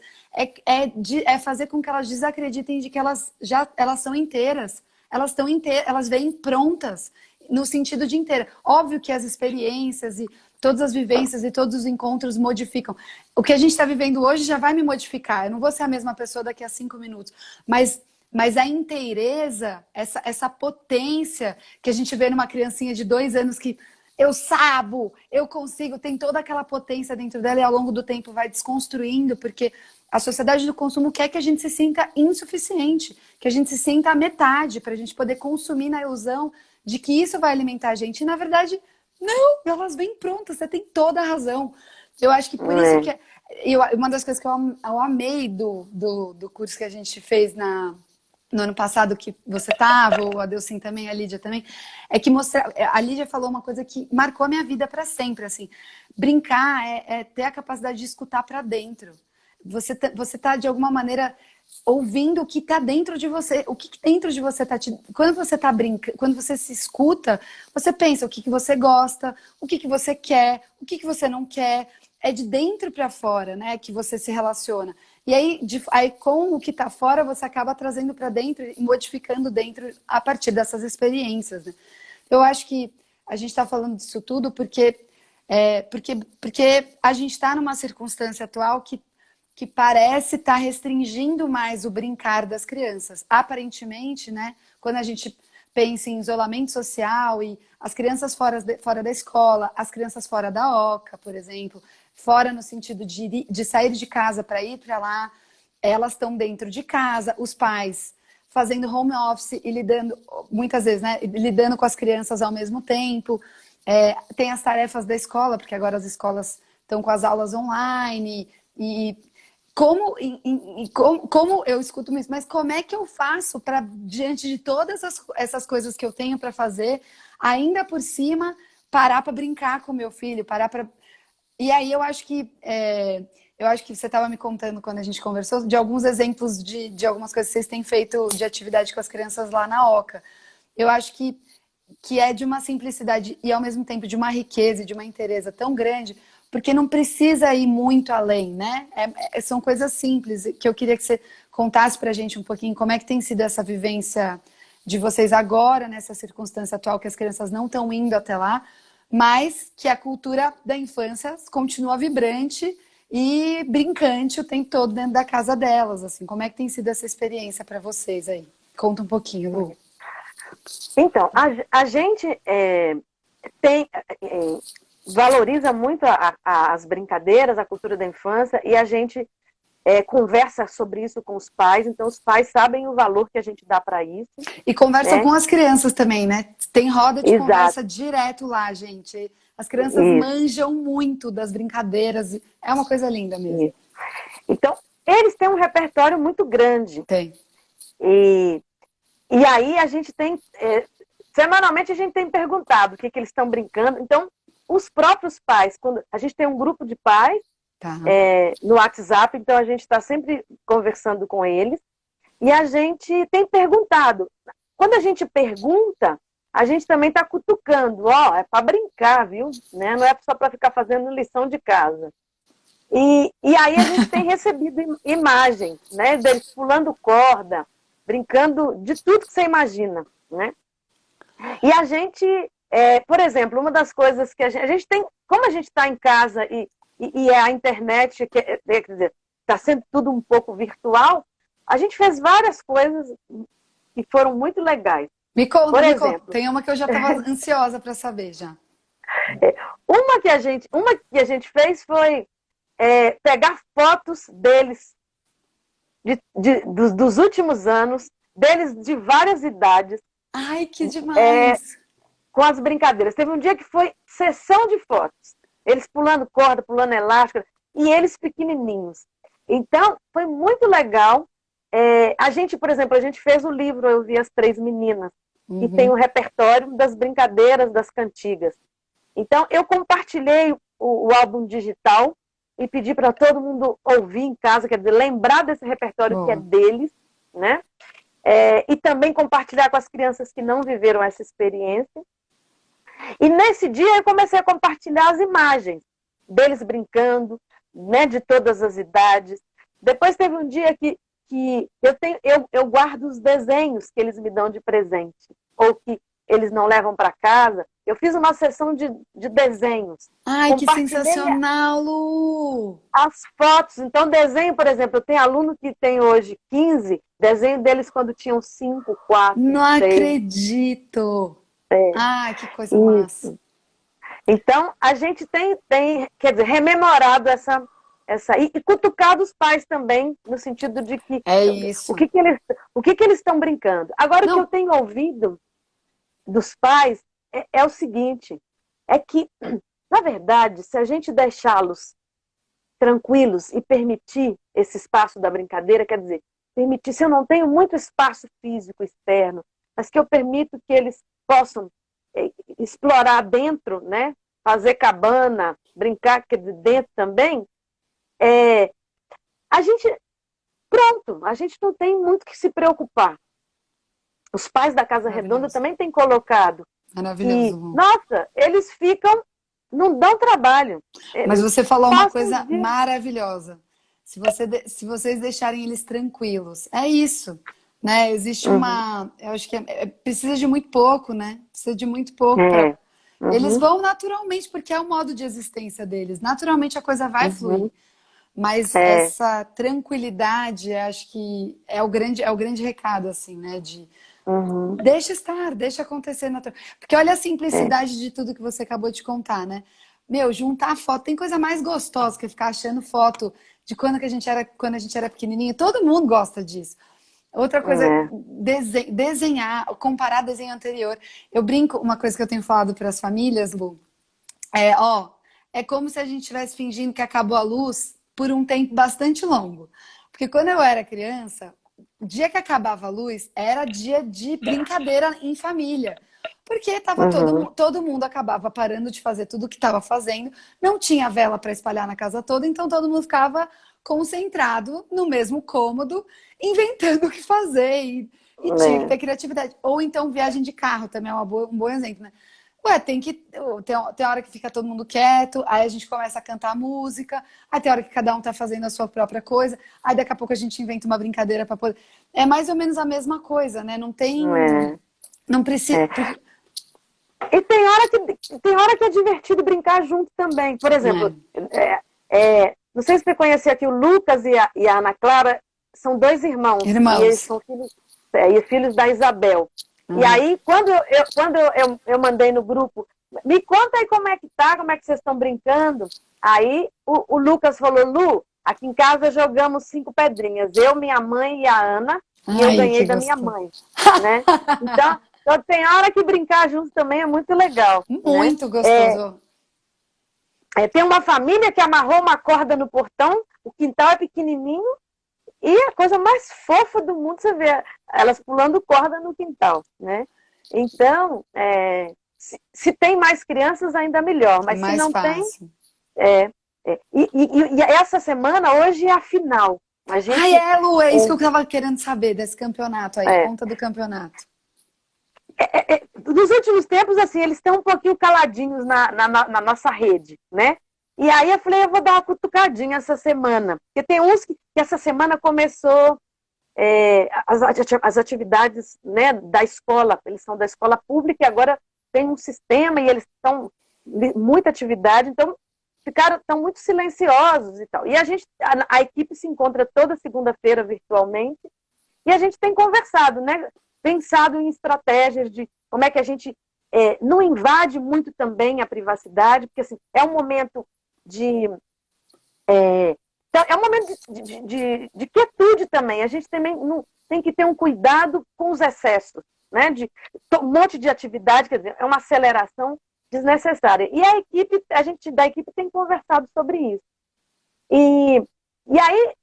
Speaker 1: é fazer com que elas desacreditem de que elas são inteiras. Elas vêm prontas, no sentido de inteira. Óbvio que as experiências e todas as vivências e todos os encontros modificam. O que a gente está vivendo hoje já vai me modificar. Eu não vou ser a mesma pessoa daqui a 5 minutos. Mas a inteireza, essa potência que a gente vê numa criancinha de 2 anos que eu sabo, eu consigo, tem toda aquela potência dentro dela e ao longo do tempo vai desconstruindo, porque a sociedade do consumo quer que a gente se sinta insuficiente, que a gente se sinta à metade, para a gente poder consumir na ilusão de que isso vai alimentar a gente. E na verdade, não, elas vêm prontas, você tem toda a razão. Eu acho que por isso que... uma das coisas que eu amei do curso que a gente fez no ano passado, que você estava, o Adelcim também, a Lídia também, é que a Lídia falou uma coisa que marcou a minha vida para sempre, assim, brincar é ter a capacidade de escutar para dentro. Você tá, de alguma maneira, ouvindo o que está dentro de você, o que dentro de você está quando você está brincando, quando você se escuta, você pensa o que você gosta, o que você quer, o que você não quer, é de dentro para fora, né, que você se relaciona. E aí com o que está fora, você acaba trazendo para dentro e modificando dentro a partir dessas experiências, né? Eu acho que a gente está falando disso tudo porque Porque a gente está numa circunstância atual que parece estar restringindo mais o brincar das crianças. Aparentemente, né, quando a gente pensa em isolamento social e as crianças fora da escola, as crianças fora da OCA, por exemplo, fora no sentido de sair de casa para ir para lá, elas estão dentro de casa, os pais fazendo home office e lidando, muitas vezes, né, lidando com as crianças ao mesmo tempo. Tem as tarefas da escola, porque agora as escolas estão com as aulas online. E como eu escuto isso, mas como é que eu faço para, diante de todas essas coisas que eu tenho para fazer, ainda por cima, parar para brincar com meu filho, parar para... E aí eu acho que você estava me contando quando a gente conversou de alguns exemplos de algumas coisas que vocês têm feito de atividade com as crianças lá na OCA. Eu acho que é de uma simplicidade e ao mesmo tempo de uma riqueza e de uma inteireza tão grande, porque não precisa ir muito além, né? São coisas simples que eu queria que você contasse pra gente um pouquinho como é que tem sido essa vivência de vocês agora, nessa circunstância atual que as crianças não estão indo até lá, mas que a cultura da infância continua vibrante e brincante o tempo todo dentro da casa delas, assim. Como é que tem sido essa experiência para vocês aí? Conta um pouquinho, Lu.
Speaker 2: Então, a gente valoriza muito as brincadeiras, a cultura da infância, e a gente conversa sobre isso com os pais, então os pais sabem o valor que a gente dá para isso.
Speaker 1: E conversa, né, com as crianças também, né? Tem roda de
Speaker 2: Exato.
Speaker 1: Conversa direto lá, gente. As crianças manjam muito das brincadeiras, é uma coisa linda mesmo. Isso.
Speaker 2: Então, eles têm um repertório muito grande.
Speaker 1: Tem.
Speaker 2: E aí a gente tem, semanalmente a gente tem perguntado o que eles estão brincando. Então, os próprios pais, quando a gente tem um grupo de pais no WhatsApp, então a gente está sempre conversando com eles e a gente tem perguntado. Quando a gente pergunta, a gente também está cutucando, é para brincar, viu? Né? Não é só para ficar fazendo lição de casa. E aí a gente tem recebido imagens, né, deles pulando corda, brincando de tudo que você imagina, né? E a gente, por exemplo, uma das coisas que a gente tem, como a gente está em casa e a internet, quer dizer, está sendo tudo um pouco virtual, a gente fez várias coisas que foram muito legais.
Speaker 1: Me conta. Tem uma que eu já estava ansiosa para saber já.
Speaker 2: Uma que a gente fez foi pegar fotos deles dos últimos anos, deles de várias idades.
Speaker 1: Ai, que demais!
Speaker 2: Com as brincadeiras. Teve um dia que foi sessão de fotos. Eles pulando corda, pulando elástico, e eles pequenininhos. Então, foi muito legal. A gente, por exemplo, a gente fez o livro Eu Vi as Três Meninas, e tem o repertório das brincadeiras, das cantigas. Então, eu compartilhei o álbum digital e pedi para todo mundo ouvir em casa, quer dizer, lembrar desse repertório que é deles, né? E também compartilhar com as crianças que não viveram essa experiência. E nesse dia eu comecei a compartilhar as imagens deles brincando, né, de todas as idades. Depois teve um dia que eu guardo os desenhos que eles me dão de presente, ou que eles não levam para casa. Eu fiz uma sessão de desenhos.
Speaker 1: Ai, que sensacional, Lu!
Speaker 2: As fotos. Então, desenho, por exemplo, eu tenho aluno que tem hoje 15, desenho deles quando tinham 5, 4,
Speaker 1: Não
Speaker 2: 6.
Speaker 1: acredito! Ai, que coisa massa!
Speaker 2: Então, a gente tem, quer dizer, rememorado essa e cutucado os pais também, no sentido de que
Speaker 1: isso.
Speaker 2: O que eles estão brincando. Agora, o que eu tenho ouvido dos pais é o seguinte, é que, na verdade, se a gente deixá-los tranquilos e permitir esse espaço da brincadeira, quer dizer, permitir, se eu não tenho muito espaço físico externo, mas que eu permito que eles possam explorar dentro, né? Fazer cabana, brincar dentro também, a gente não tem muito que se preocupar. Os pais da Casa Redonda também têm colocado.
Speaker 1: Maravilhoso.
Speaker 2: Nossa, eles ficam, não dão trabalho.
Speaker 1: Mas você falou uma coisa maravilhosa. Se vocês deixarem eles tranquilos, é isso, né? Existe eu acho que precisa de muito pouco, né? Precisa de muito pouco Eles
Speaker 2: Uhum.
Speaker 1: vão naturalmente, porque é o modo de existência deles. Naturalmente a coisa vai fluir.
Speaker 2: Uhum.
Speaker 1: Mas
Speaker 2: É.
Speaker 1: essa tranquilidade, acho que é o grande recado, assim, né? De
Speaker 2: Uhum.
Speaker 1: deixa estar, deixa acontecer Porque olha a
Speaker 2: É.
Speaker 1: simplicidade de tudo que você acabou de contar, né? Meu, juntar foto, tem coisa mais gostosa que ficar achando foto de quando a gente era pequenininho. Todo mundo gosta disso. Outra coisa,
Speaker 2: É.
Speaker 1: desenhar, comparar desenho anterior. Eu brinco, uma coisa que eu tenho falado para as famílias, Lu, ó, é como se a gente estivesse fingindo que acabou a luz por um tempo bastante longo. Porque quando eu era criança, o dia que acabava a luz era dia de brincadeira em família. Porque tava
Speaker 2: Uhum.
Speaker 1: todo mundo acabava parando de fazer tudo o que estava fazendo, não tinha vela para espalhar na casa toda, então todo mundo ficava concentrado no mesmo cômodo, inventando o que fazer e tinha que
Speaker 2: É.
Speaker 1: ter criatividade. Ou então viagem de carro também é um bom exemplo, né? Ué, tem hora que fica todo mundo quieto, aí a gente começa a cantar música, aí tem hora que cada um tá fazendo a sua própria coisa, aí daqui a pouco a gente inventa uma brincadeira para poder. É mais ou menos a mesma coisa, né? Não tem.
Speaker 2: É.
Speaker 1: Não precisa.
Speaker 2: É. E tem hora que é divertido brincar junto também. Por exemplo, não sei se você conhece aqui o Lucas e a Ana Clara, são dois irmãos, e eles
Speaker 1: Irmãos.
Speaker 2: são filhos da Isabel. E
Speaker 1: Uhum.
Speaker 2: aí, quando eu mandei no grupo, me conta aí como é que tá, como é que vocês estão brincando. Aí o Lucas falou, Lu, aqui em casa jogamos 5 pedrinhas, eu, minha mãe e a Ana, e eu
Speaker 1: Ai,
Speaker 2: ganhei
Speaker 1: que
Speaker 2: da minha
Speaker 1: gostoso.
Speaker 2: mãe, né? Então tem hora que brincar junto também é muito legal, né?
Speaker 1: Muito gostoso.
Speaker 2: Tem uma família que amarrou uma corda no portão, o quintal é pequenininho, e a coisa mais fofa do mundo, você vê elas pulando corda no quintal, né? Então, se tem mais crianças, ainda melhor, mas se
Speaker 1: Mais
Speaker 2: não tem,
Speaker 1: fácil.
Speaker 2: é, e essa semana, hoje é a final. A
Speaker 1: Ai,
Speaker 2: gente,
Speaker 1: Lu, é isso que eu tava querendo saber desse campeonato aí.
Speaker 2: é,
Speaker 1: Conta do campeonato.
Speaker 2: nos últimos tempos, assim, eles estão um pouquinho caladinhos na nossa rede, né? E aí eu falei, eu vou dar uma cutucadinha essa semana. Porque tem uns que essa semana começou as atividades, né, da escola, eles são da escola pública e agora tem um sistema e eles estão muita atividade, então estão muito silenciosos e tal. E a equipe se encontra toda segunda-feira virtualmente e a gente tem conversado, né, pensado em estratégias de como é que a gente não invade muito também a privacidade, porque assim, é um momento de então, é um momento de quietude também. A gente também não, tem que ter um cuidado com os excessos, né? De um monte de atividade, quer dizer, é uma aceleração desnecessária. E a gente da equipe tem conversado sobre isso. E aí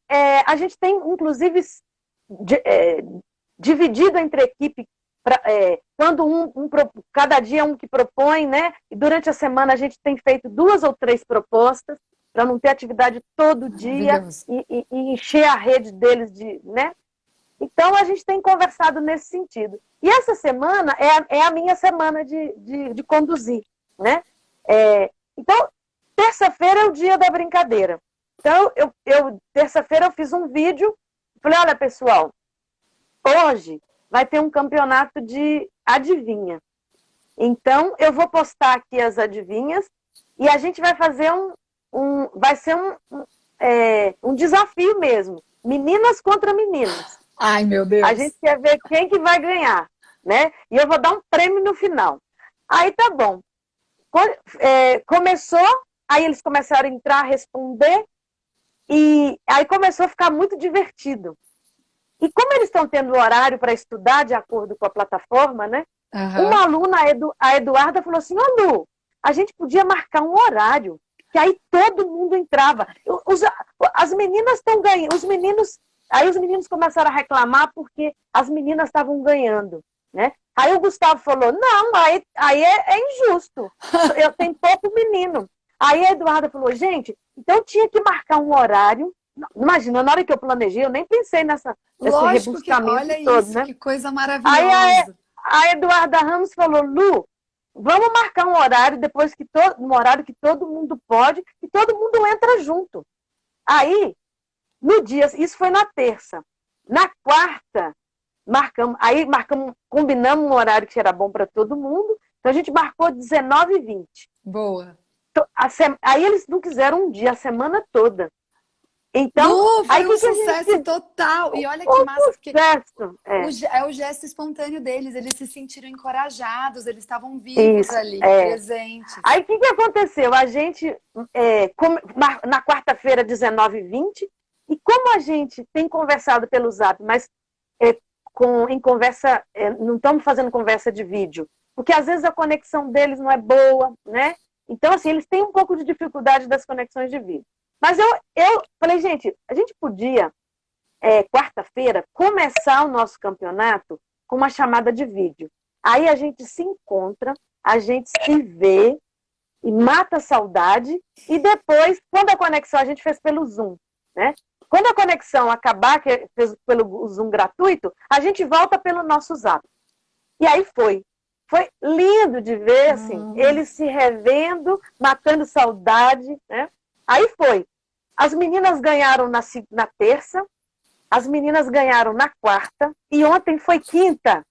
Speaker 2: a gente tem, inclusive, dividido entre a equipe, quando cada dia um que propõe, né? E durante a semana a gente tem feito 2 ou 3 propostas, para não ter atividade todo dia
Speaker 1: Maravilhoso.
Speaker 2: e encher a rede deles né? Então, a gente tem conversado nesse sentido. E essa semana é a minha semana de conduzir, né? Então, terça-feira é o dia da brincadeira. Então, terça-feira eu fiz um vídeo, falei, olha, pessoal, hoje vai ter um campeonato de adivinha. Então, eu vou postar aqui as adivinhas e a gente vai fazer vai ser um desafio mesmo. Meninas contra meninos.
Speaker 1: Ai, meu
Speaker 2: A
Speaker 1: Deus.
Speaker 2: gente quer ver quem que vai ganhar, né? E eu vou dar um prêmio no final. Aí tá bom. Começou, aí eles começaram a entrar, responder, e aí começou a ficar muito divertido. E como eles estão tendo horário para estudar de acordo com a plataforma, né?
Speaker 1: Uhum.
Speaker 2: Uma aluna, a Eduarda, falou assim, ô Lu, a gente podia marcar um horário, que aí todo mundo entrava. As meninas estão ganhando, aí os meninos começaram a reclamar porque as meninas estavam ganhando, né? Aí o Gustavo falou, não, aí é injusto, eu tenho pouco menino. Aí a Eduarda falou, gente, então tinha que marcar um horário. Imagina, na hora que eu planejei, eu nem pensei nesse
Speaker 1: Lógico que,
Speaker 2: rebuscamento
Speaker 1: olha
Speaker 2: todo,
Speaker 1: isso,
Speaker 2: né?
Speaker 1: que coisa
Speaker 2: Aí
Speaker 1: maravilhosa.
Speaker 2: a Eduarda Ramos falou, Lu, vamos marcar um horário um horário que todo mundo pode e todo mundo entra junto. Aí, no dia, isso foi na terça. Na quarta, combinamos um horário que era bom para todo mundo. Então a gente marcou 19 e 20.
Speaker 1: Boa.
Speaker 2: Aí eles não quiseram um dia, a semana toda. Então,
Speaker 1: Lu,
Speaker 2: aí
Speaker 1: foi um
Speaker 2: que a
Speaker 1: sucesso
Speaker 2: gente...
Speaker 1: total. E olha que
Speaker 2: O
Speaker 1: massa, porque
Speaker 2: sucesso,
Speaker 1: é o gesto espontâneo deles. Eles se sentiram encorajados, eles estavam vivos
Speaker 2: isso,
Speaker 1: ali, presentes.
Speaker 2: Aí o que aconteceu? A gente, na quarta-feira, 19 e 20, e como a gente tem conversado pelo Zap, mas em conversa, não estamos fazendo conversa de vídeo, porque às vezes a conexão deles não é boa, né? Então, assim, eles têm um pouco de dificuldade das conexões de vídeo. Mas eu falei, gente, a gente podia, quarta-feira, começar o nosso campeonato com uma chamada de vídeo. Aí a gente se encontra, a gente se vê e mata a saudade, e depois, quando a conexão, a gente fez pelo Zoom, né? Quando a conexão acabar, que fez pelo Zoom gratuito, a gente volta pelo nosso Zap. E aí foi. Foi lindo de ver, assim, eles se revendo, matando saudade, né? Aí foi. As meninas ganharam na terça, as meninas ganharam na quarta, e ontem foi quinta.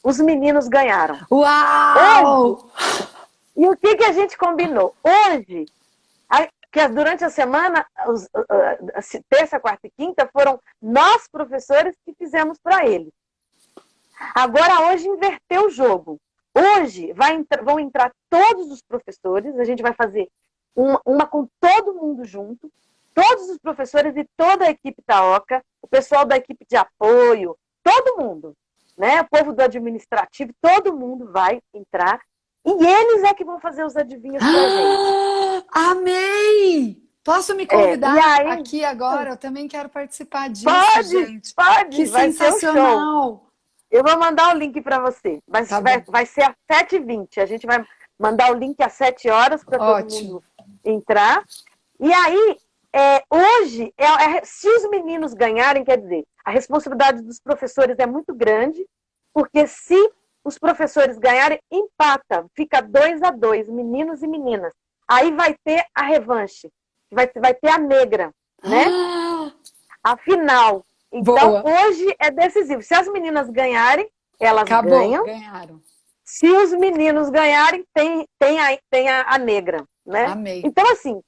Speaker 2: Os meninos ganharam.
Speaker 1: Uau!
Speaker 2: Hoje, e o que a gente combinou? Hoje, que durante a semana, terça, quarta e quinta, foram nós, professores, que fizemos para eles. Agora, hoje, inverteu o jogo. Hoje, vão entrar todos os professores, a gente vai fazer uma com todo mundo junto, todos os professores e toda a equipe da OCA, o pessoal da equipe de apoio, todo mundo, né? O povo do administrativo, todo mundo vai entrar. E eles é que vão fazer os adivinhos pra gente.
Speaker 1: Amei! Posso me convidar
Speaker 2: aí,
Speaker 1: aqui agora? Eu também quero participar disso,
Speaker 2: pode,
Speaker 1: gente.
Speaker 2: Pode,
Speaker 1: Que
Speaker 2: vai
Speaker 1: sensacional!
Speaker 2: Ser um show. Eu vou mandar o link para você. Mas
Speaker 1: Tá
Speaker 2: vai ser às 7h20. A gente vai mandar o link às 7 horas para todo mundo entrar. E aí, hoje, se os meninos ganharem, quer dizer, a responsabilidade dos professores é muito grande, porque se os professores ganharem, empata, fica 2-2, meninos e meninas. Aí vai ter a revanche, vai ter a negra, né? A final. Então,
Speaker 1: boa.
Speaker 2: Hoje é decisivo. Se as meninas ganharem, elas ganham.
Speaker 1: Ganharam.
Speaker 2: Se os meninos ganharem, tem a negra, né?
Speaker 1: Amei.
Speaker 2: Então, assim,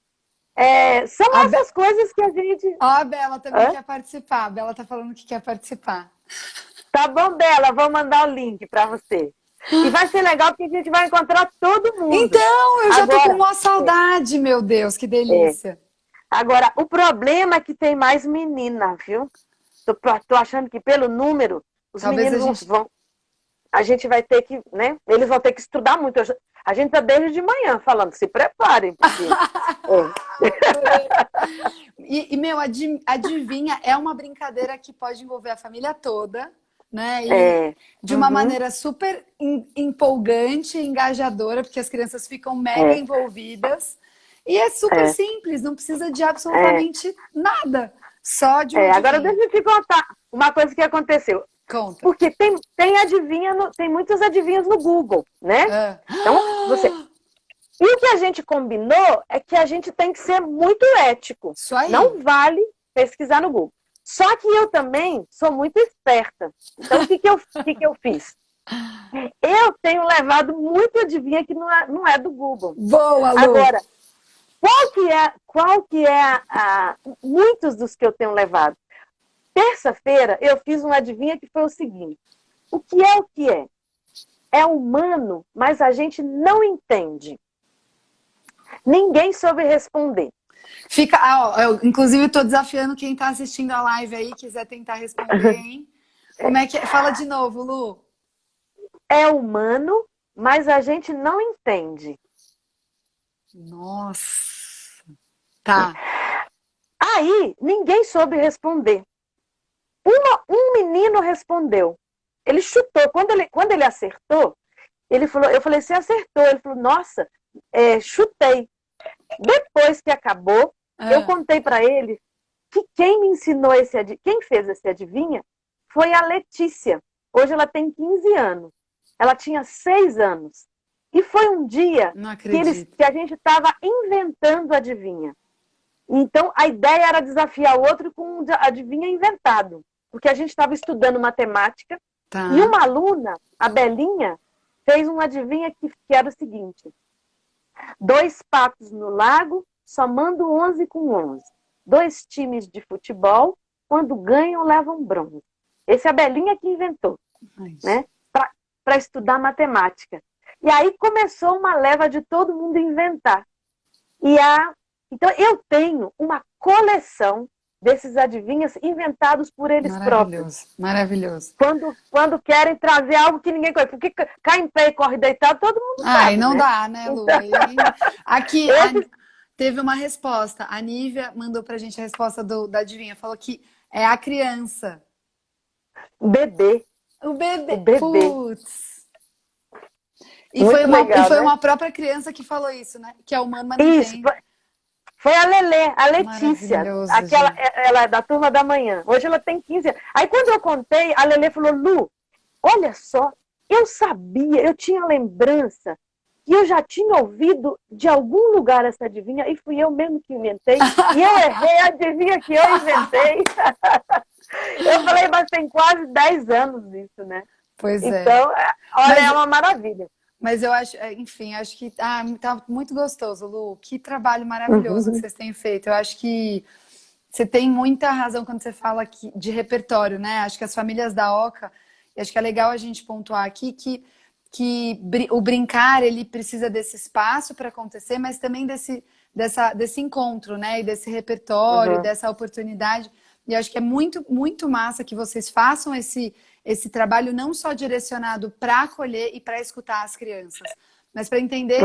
Speaker 2: são essas coisas que a gente...
Speaker 1: Ó, a Bela também quer participar. A Bela tá falando que quer participar.
Speaker 2: Tá bom, Bela, vou mandar o link para você. E vai ser legal porque a gente vai encontrar todo mundo.
Speaker 1: Então, eu já tô com uma saudade, meu Deus, que delícia.
Speaker 2: Agora, o problema é que tem mais menina, viu? Tô achando que pelo número, os meninos vão... A gente vai ter que, né? Eles vão ter que estudar muito. A gente tá desde de manhã falando, se preparem. Porque...
Speaker 1: Meu, adivinha, é uma brincadeira que pode envolver a família toda, né? E de uma maneira super empolgante, engajadora, porque as crianças ficam mega envolvidas. E é super simples, não precisa de absolutamente nada. Só de um
Speaker 2: Agora deixa eu te contar uma coisa que aconteceu.
Speaker 1: Conta.
Speaker 2: Porque tem adivinha, tem muitos adivinhos no Google, né? Então, você... E o que a gente combinou é que a gente tem que ser muito ético.
Speaker 1: Isso aí.
Speaker 2: Não vale pesquisar no Google. Só que eu também sou muito esperta. Então, o que eu fiz? Eu tenho levado muito adivinha que não é do Google.
Speaker 1: Boa, Lu.
Speaker 2: Agora, qual que é muitos dos que eu tenho levado? Terça-feira, eu fiz um adivinha que foi o seguinte. O que é? É humano, mas a gente não entende. Ninguém soube responder.
Speaker 1: Inclusive, estou desafiando quem está assistindo a live aí, quiser tentar responder, hein? Como é que é? Fala de novo, Lu.
Speaker 2: É humano, mas a gente não entende.
Speaker 1: Nossa. Tá.
Speaker 2: Aí, ninguém soube responder. Um menino respondeu. Ele chutou. Quando ele acertou, ele falou, eu falei, você acertou. Ele falou, nossa, chutei. Depois que acabou, eu contei para ele que quem me ensinou quem fez esse adivinha foi a Letícia. Hoje ela tem 15 anos. Ela tinha 6 anos. E foi um dia que a gente estava inventando adivinha. Então, a ideia era desafiar o outro com um adivinha inventado. Porque a gente estava estudando matemática. E uma aluna, a Belinha, fez uma adivinha que era o seguinte: 2 patos no lago, somando 11 com 11. 2 times de futebol, quando ganham, levam bronze. Esse é a Belinha que inventou, né? Para estudar matemática. E aí começou uma leva de todo mundo inventar. Então, eu tenho uma coleção desses adivinhas inventados por eles próprios.
Speaker 1: Maravilhoso.
Speaker 2: Quando querem trazer algo que ninguém conhece. Porque cai em pé e corre deitado, todo mundo sabe.
Speaker 1: Ai, não
Speaker 2: né?
Speaker 1: dá, né, Lu? Aqui, teve uma resposta. A Nívia mandou pra gente a resposta da adivinha. Falou que é a criança.
Speaker 2: Bebê.
Speaker 1: O bebê.
Speaker 2: O bebê.
Speaker 1: Putz. E
Speaker 2: Muito
Speaker 1: foi
Speaker 2: legal, né?
Speaker 1: uma própria criança que falou isso, né? Que é humano, mas não
Speaker 2: Isso.
Speaker 1: tem.
Speaker 2: Foi a Lelê, a Letícia. Ela é da turma da manhã. Hoje ela tem 15 anos. Aí quando eu contei, a Lelê falou: Lu, olha só, eu sabia, eu tinha lembrança que eu já tinha ouvido de algum lugar essa adivinha e fui eu mesmo que inventei. E eu errei a adivinha que eu inventei. Eu falei, mas tem quase 10 anos isso, né?
Speaker 1: Pois é.
Speaker 2: Então, olha, é uma maravilha.
Speaker 1: Mas eu acho, enfim, acho que tá muito gostoso, Lu. Que trabalho maravilhoso que vocês têm feito. Eu acho que você tem muita razão quando você fala de repertório, né? Acho que as famílias da Oca, acho que é legal a gente pontuar aqui que o brincar, ele precisa desse espaço para acontecer, mas também desse encontro, né? E desse repertório, dessa oportunidade. E acho que é muito, muito massa que vocês façam esse trabalho não só direcionado para acolher e para escutar as crianças, mas para entender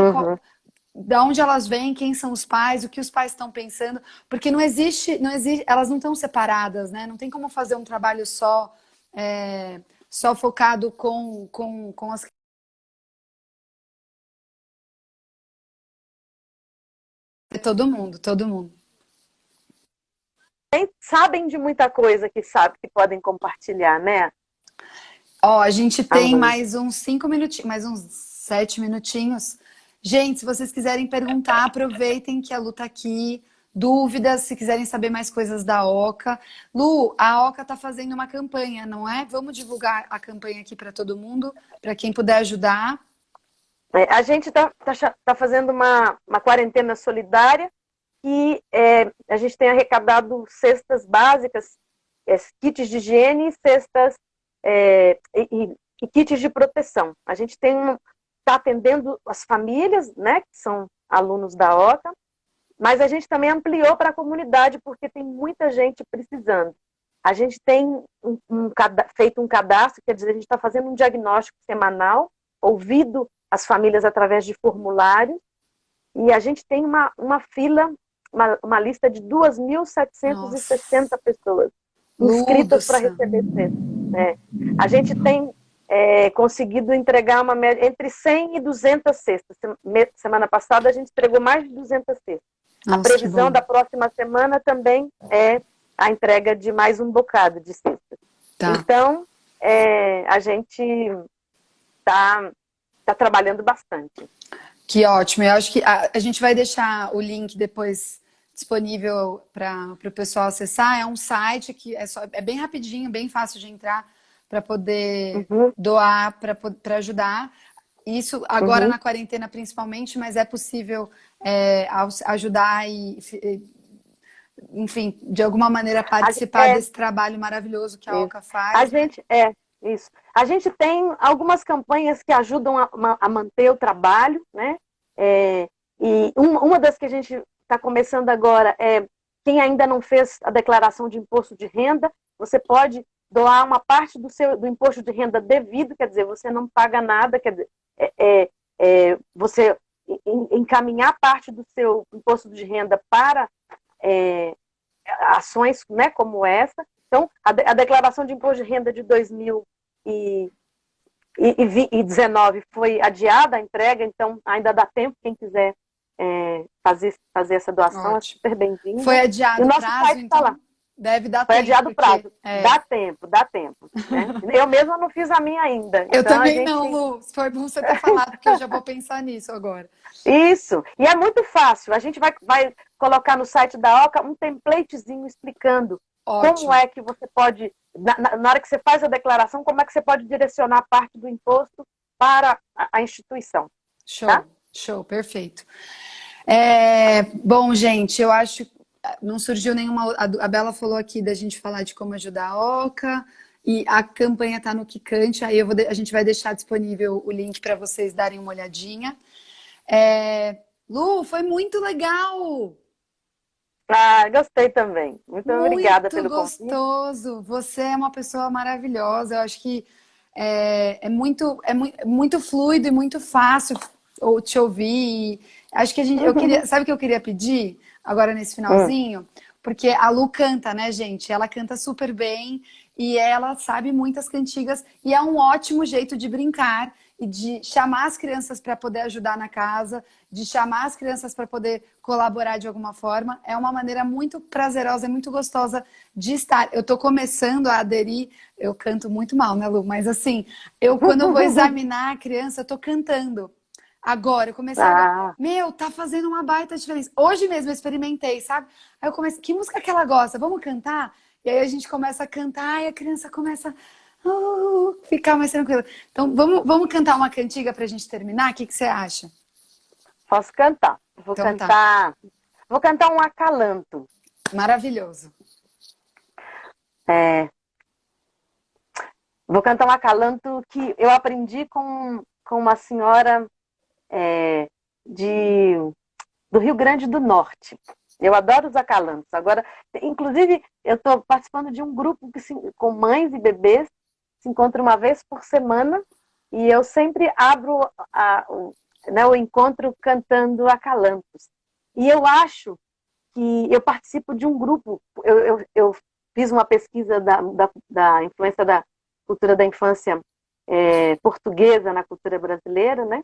Speaker 1: de onde elas vêm, quem são os pais, o que os pais estão pensando, porque não existe, elas não estão separadas, né? Não tem como fazer um trabalho só focado com as todo mundo.
Speaker 2: Sabem de muita coisa que podem compartilhar, né?
Speaker 1: Ó, a gente tem mais uns 5 minutinhos, mais uns 7 minutinhos. Gente, se vocês quiserem perguntar, aproveitem que a Lu tá aqui. Dúvidas, se quiserem saber mais coisas da Oca. Lu, a Oca tá fazendo uma campanha, não é? Vamos divulgar a campanha aqui para todo mundo, para quem puder ajudar.
Speaker 2: A gente tá fazendo uma quarentena solidária e a gente tem arrecadado cestas básicas, kits de higiene, cestas e kits de proteção. A gente está atendendo as famílias, né, que são alunos da OCA, mas a gente também ampliou para a comunidade, porque tem muita gente precisando. A gente tem feito um cadastro, quer dizer, a gente está fazendo um diagnóstico semanal, ouvido as famílias através de formulários, e a gente tem uma fila, uma lista de 2.760 pessoas inscritas para receber cestas. A gente tem conseguido entregar uma média entre 100 e 200 cestas. Semana passada a gente entregou mais de 200 cestas. A previsão da próxima semana também é a entrega de mais um bocado de cestas. Tá. Então, a gente está trabalhando bastante.
Speaker 1: Que ótimo. Eu acho que a gente vai deixar o link depois disponível para o pessoal acessar. É um site que é bem rapidinho, bem fácil de entrar para poder doar, para ajudar. Isso agora na quarentena principalmente, mas é possível ajudar e, enfim, de alguma maneira participar desse trabalho maravilhoso que a Oca faz.
Speaker 2: Isso. A gente tem algumas campanhas que ajudam a manter o trabalho, né? E uma das que a gente está começando agora é quem ainda não fez a declaração de imposto de renda, você pode doar uma parte do imposto de renda devido, quer dizer, você não paga nada, quer dizer, você encaminhar parte do seu imposto de renda para ações, né, como essa. Então, a declaração de imposto de renda de 2019 foi adiada a entrega, então ainda dá tempo, quem quiser fazer essa doação. Ótimo. É super bem-vindo.
Speaker 1: Foi adiado o prazo, então tá, deve dar tempo.
Speaker 2: Foi adiado o prazo. Dá tempo. Né? Eu mesma não fiz a minha ainda.
Speaker 1: Eu então, também não, Lu. Foi bom você ter falado, porque eu já vou pensar nisso agora.
Speaker 2: Isso. E é muito fácil. A gente vai colocar no site da OCA um templatezinho explicando como é que você pode, na hora que você faz a declaração, como é que você pode direcionar parte do imposto para a instituição,
Speaker 1: Show,
Speaker 2: tá?
Speaker 1: show, perfeito. Bom, gente, eu acho que não surgiu nenhuma. A Bela falou aqui da gente falar de como ajudar a Oca. E a campanha tá no Kikante, aí a gente vai deixar disponível o link para vocês darem uma olhadinha. Lu, foi muito legal!
Speaker 2: Ah, gostei também. Muito obrigada
Speaker 1: Muito
Speaker 2: pelo convite.
Speaker 1: gostoso! Você é uma pessoa maravilhosa. Eu acho que muito fluido e muito fácil te ouvir. Acho que eu queria, sabe o que eu queria pedir agora nesse
Speaker 2: Hum.
Speaker 1: finalzinho? Porque a Lu canta, né, gente? Ela canta super bem e ela sabe muitas cantigas e é um ótimo jeito de brincar e de chamar as crianças para poder ajudar na casa, de chamar as crianças para poder colaborar de alguma forma. É uma maneira muito prazerosa e muito gostosa de estar. Eu estou começando a aderir, eu canto muito mal, né, Lu? Mas assim, quando eu vou examinar a criança, eu estou cantando. Agora, eu comecei agora.
Speaker 2: Ah,
Speaker 1: Meu, tá fazendo uma baita diferença. Hoje mesmo eu experimentei, sabe? Aí eu comecei, que música que ela gosta? Vamos cantar? E aí a gente começa a cantar e a criança começa a ficar mais tranquila. Então, vamos cantar uma cantiga pra gente terminar? O que você acha?
Speaker 2: posso cantar.
Speaker 1: Então tá.
Speaker 2: Vou cantar um acalanto.
Speaker 1: Maravilhoso.
Speaker 2: É, vou cantar um acalanto que eu aprendi com uma senhora é, de, do Rio Grande do Norte. Eu adoro os acalantos. Agora, inclusive, eu estou participando de um grupo com mães e bebês, se encontra uma vez por semana, e eu sempre abro o encontro cantando acalantos. E eu acho que eu participo de um grupo, eu fiz uma pesquisa da influência da cultura da infância portuguesa na cultura brasileira, né?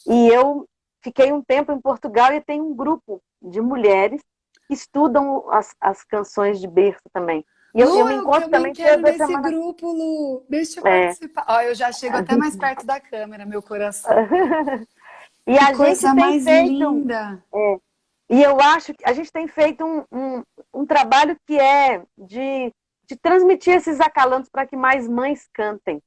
Speaker 2: E eu fiquei um tempo em Portugal e tem um grupo de mulheres que estudam as canções de berço também. E
Speaker 1: Lu,
Speaker 2: eu me
Speaker 1: eu
Speaker 2: encontro
Speaker 1: também
Speaker 2: também
Speaker 1: quero
Speaker 2: toda
Speaker 1: nesse
Speaker 2: semana.
Speaker 1: grupo, Lu. Deixa eu
Speaker 2: É.
Speaker 1: participar. Ó, eu já chego até mais perto da câmera, meu coração.
Speaker 2: E
Speaker 1: Que
Speaker 2: a gente
Speaker 1: coisa
Speaker 2: tem
Speaker 1: mais
Speaker 2: feito,
Speaker 1: linda.
Speaker 2: e eu acho que a gente tem feito um trabalho que é de transmitir esses acalantos para que mais mães cantem.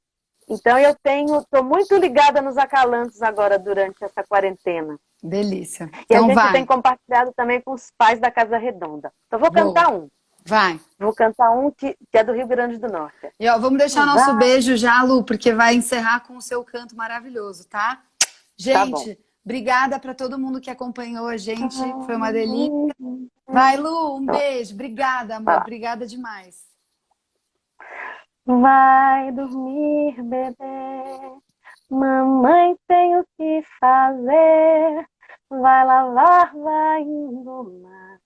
Speaker 2: Então eu estou muito ligada nos acalantos agora durante essa quarentena.
Speaker 1: Delícia.
Speaker 2: E a
Speaker 1: Então
Speaker 2: gente tem
Speaker 1: vai.
Speaker 2: compartilhado também com os pais da Casa Redonda. Então vou
Speaker 1: Boa.
Speaker 2: cantar um.
Speaker 1: Vai.
Speaker 2: Vou cantar um que é do Rio Grande do Norte.
Speaker 1: E ó, vamos deixar nosso
Speaker 2: Vai.
Speaker 1: beijo já, Lu, porque vai encerrar com o seu canto maravilhoso, tá?
Speaker 2: Tá bom.
Speaker 1: Gente, obrigada para todo mundo que acompanhou a gente. Foi uma delícia. Vai, Lu, um beijo. Obrigada,
Speaker 2: Vai
Speaker 1: amor.
Speaker 2: lá.
Speaker 1: Obrigada demais.
Speaker 2: Vai dormir, bebê. Mamãe tem o que fazer. Vai lavar, vai engomar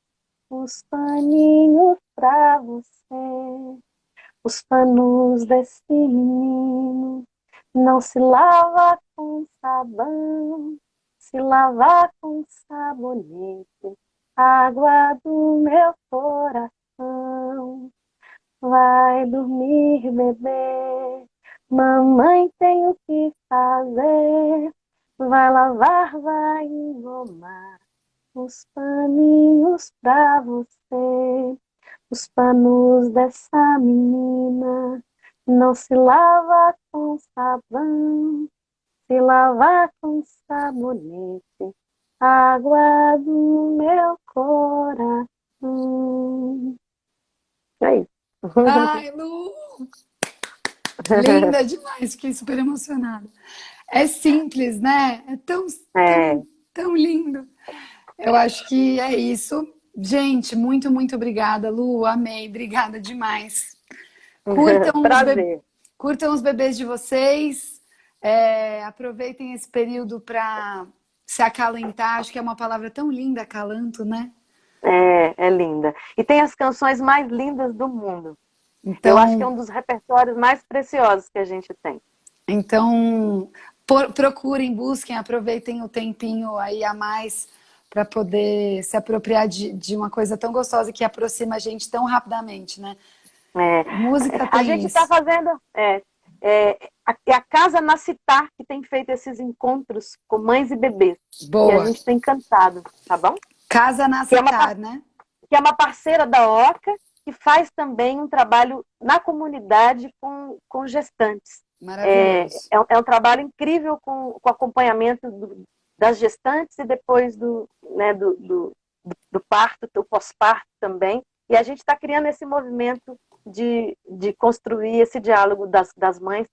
Speaker 2: os paninhos pra você. Os panos desse menino não se lava com sabão, se lavar com sabonete, água do meu coração. Vai dormir, bebê, mamãe tem o que fazer. Vai lavar, vai engomar os paninhos pra você. Os panos dessa menina não se lava com sabão, se lava com sabonete, água do meu coração. É isso.
Speaker 1: Ai, Lu, linda demais. Fiquei super emocionada. É simples, né? É tão,
Speaker 2: É.
Speaker 1: tão, tão lindo. Eu acho que é isso. Gente, muito, muito obrigada, Lu. Amei. Obrigada demais. Curtam os, be-
Speaker 2: Prazer.
Speaker 1: curtam os bebês de vocês. Aproveitem esse período para se acalentar. Acho que é uma palavra tão linda, acalanto, né?
Speaker 2: É linda. E tem as canções mais lindas do mundo. Eu acho que é
Speaker 1: Então,
Speaker 2: um dos repertórios mais preciosos que a gente tem.
Speaker 1: então procurem, busquem, aproveitem o tempinho aí a mais para poder se apropriar de uma coisa tão gostosa que aproxima a gente tão rapidamente, né?
Speaker 2: É,
Speaker 1: Música
Speaker 2: a
Speaker 1: tem
Speaker 2: gente está
Speaker 1: isso.
Speaker 2: fazendo. A Casa Nacitar que tem feito esses encontros com mães e bebês. E a
Speaker 1: Boa.
Speaker 2: gente tem cantado, tá bom?
Speaker 1: Casa
Speaker 2: Que é uma,
Speaker 1: Nacitar, né?
Speaker 2: que é uma parceira da OCA, que faz também um trabalho na comunidade com gestantes.
Speaker 1: Maravilhoso.
Speaker 2: É um trabalho incrível com acompanhamento das gestantes e depois né, do parto, do pós-parto também. E a gente está criando esse movimento de construir esse diálogo das mães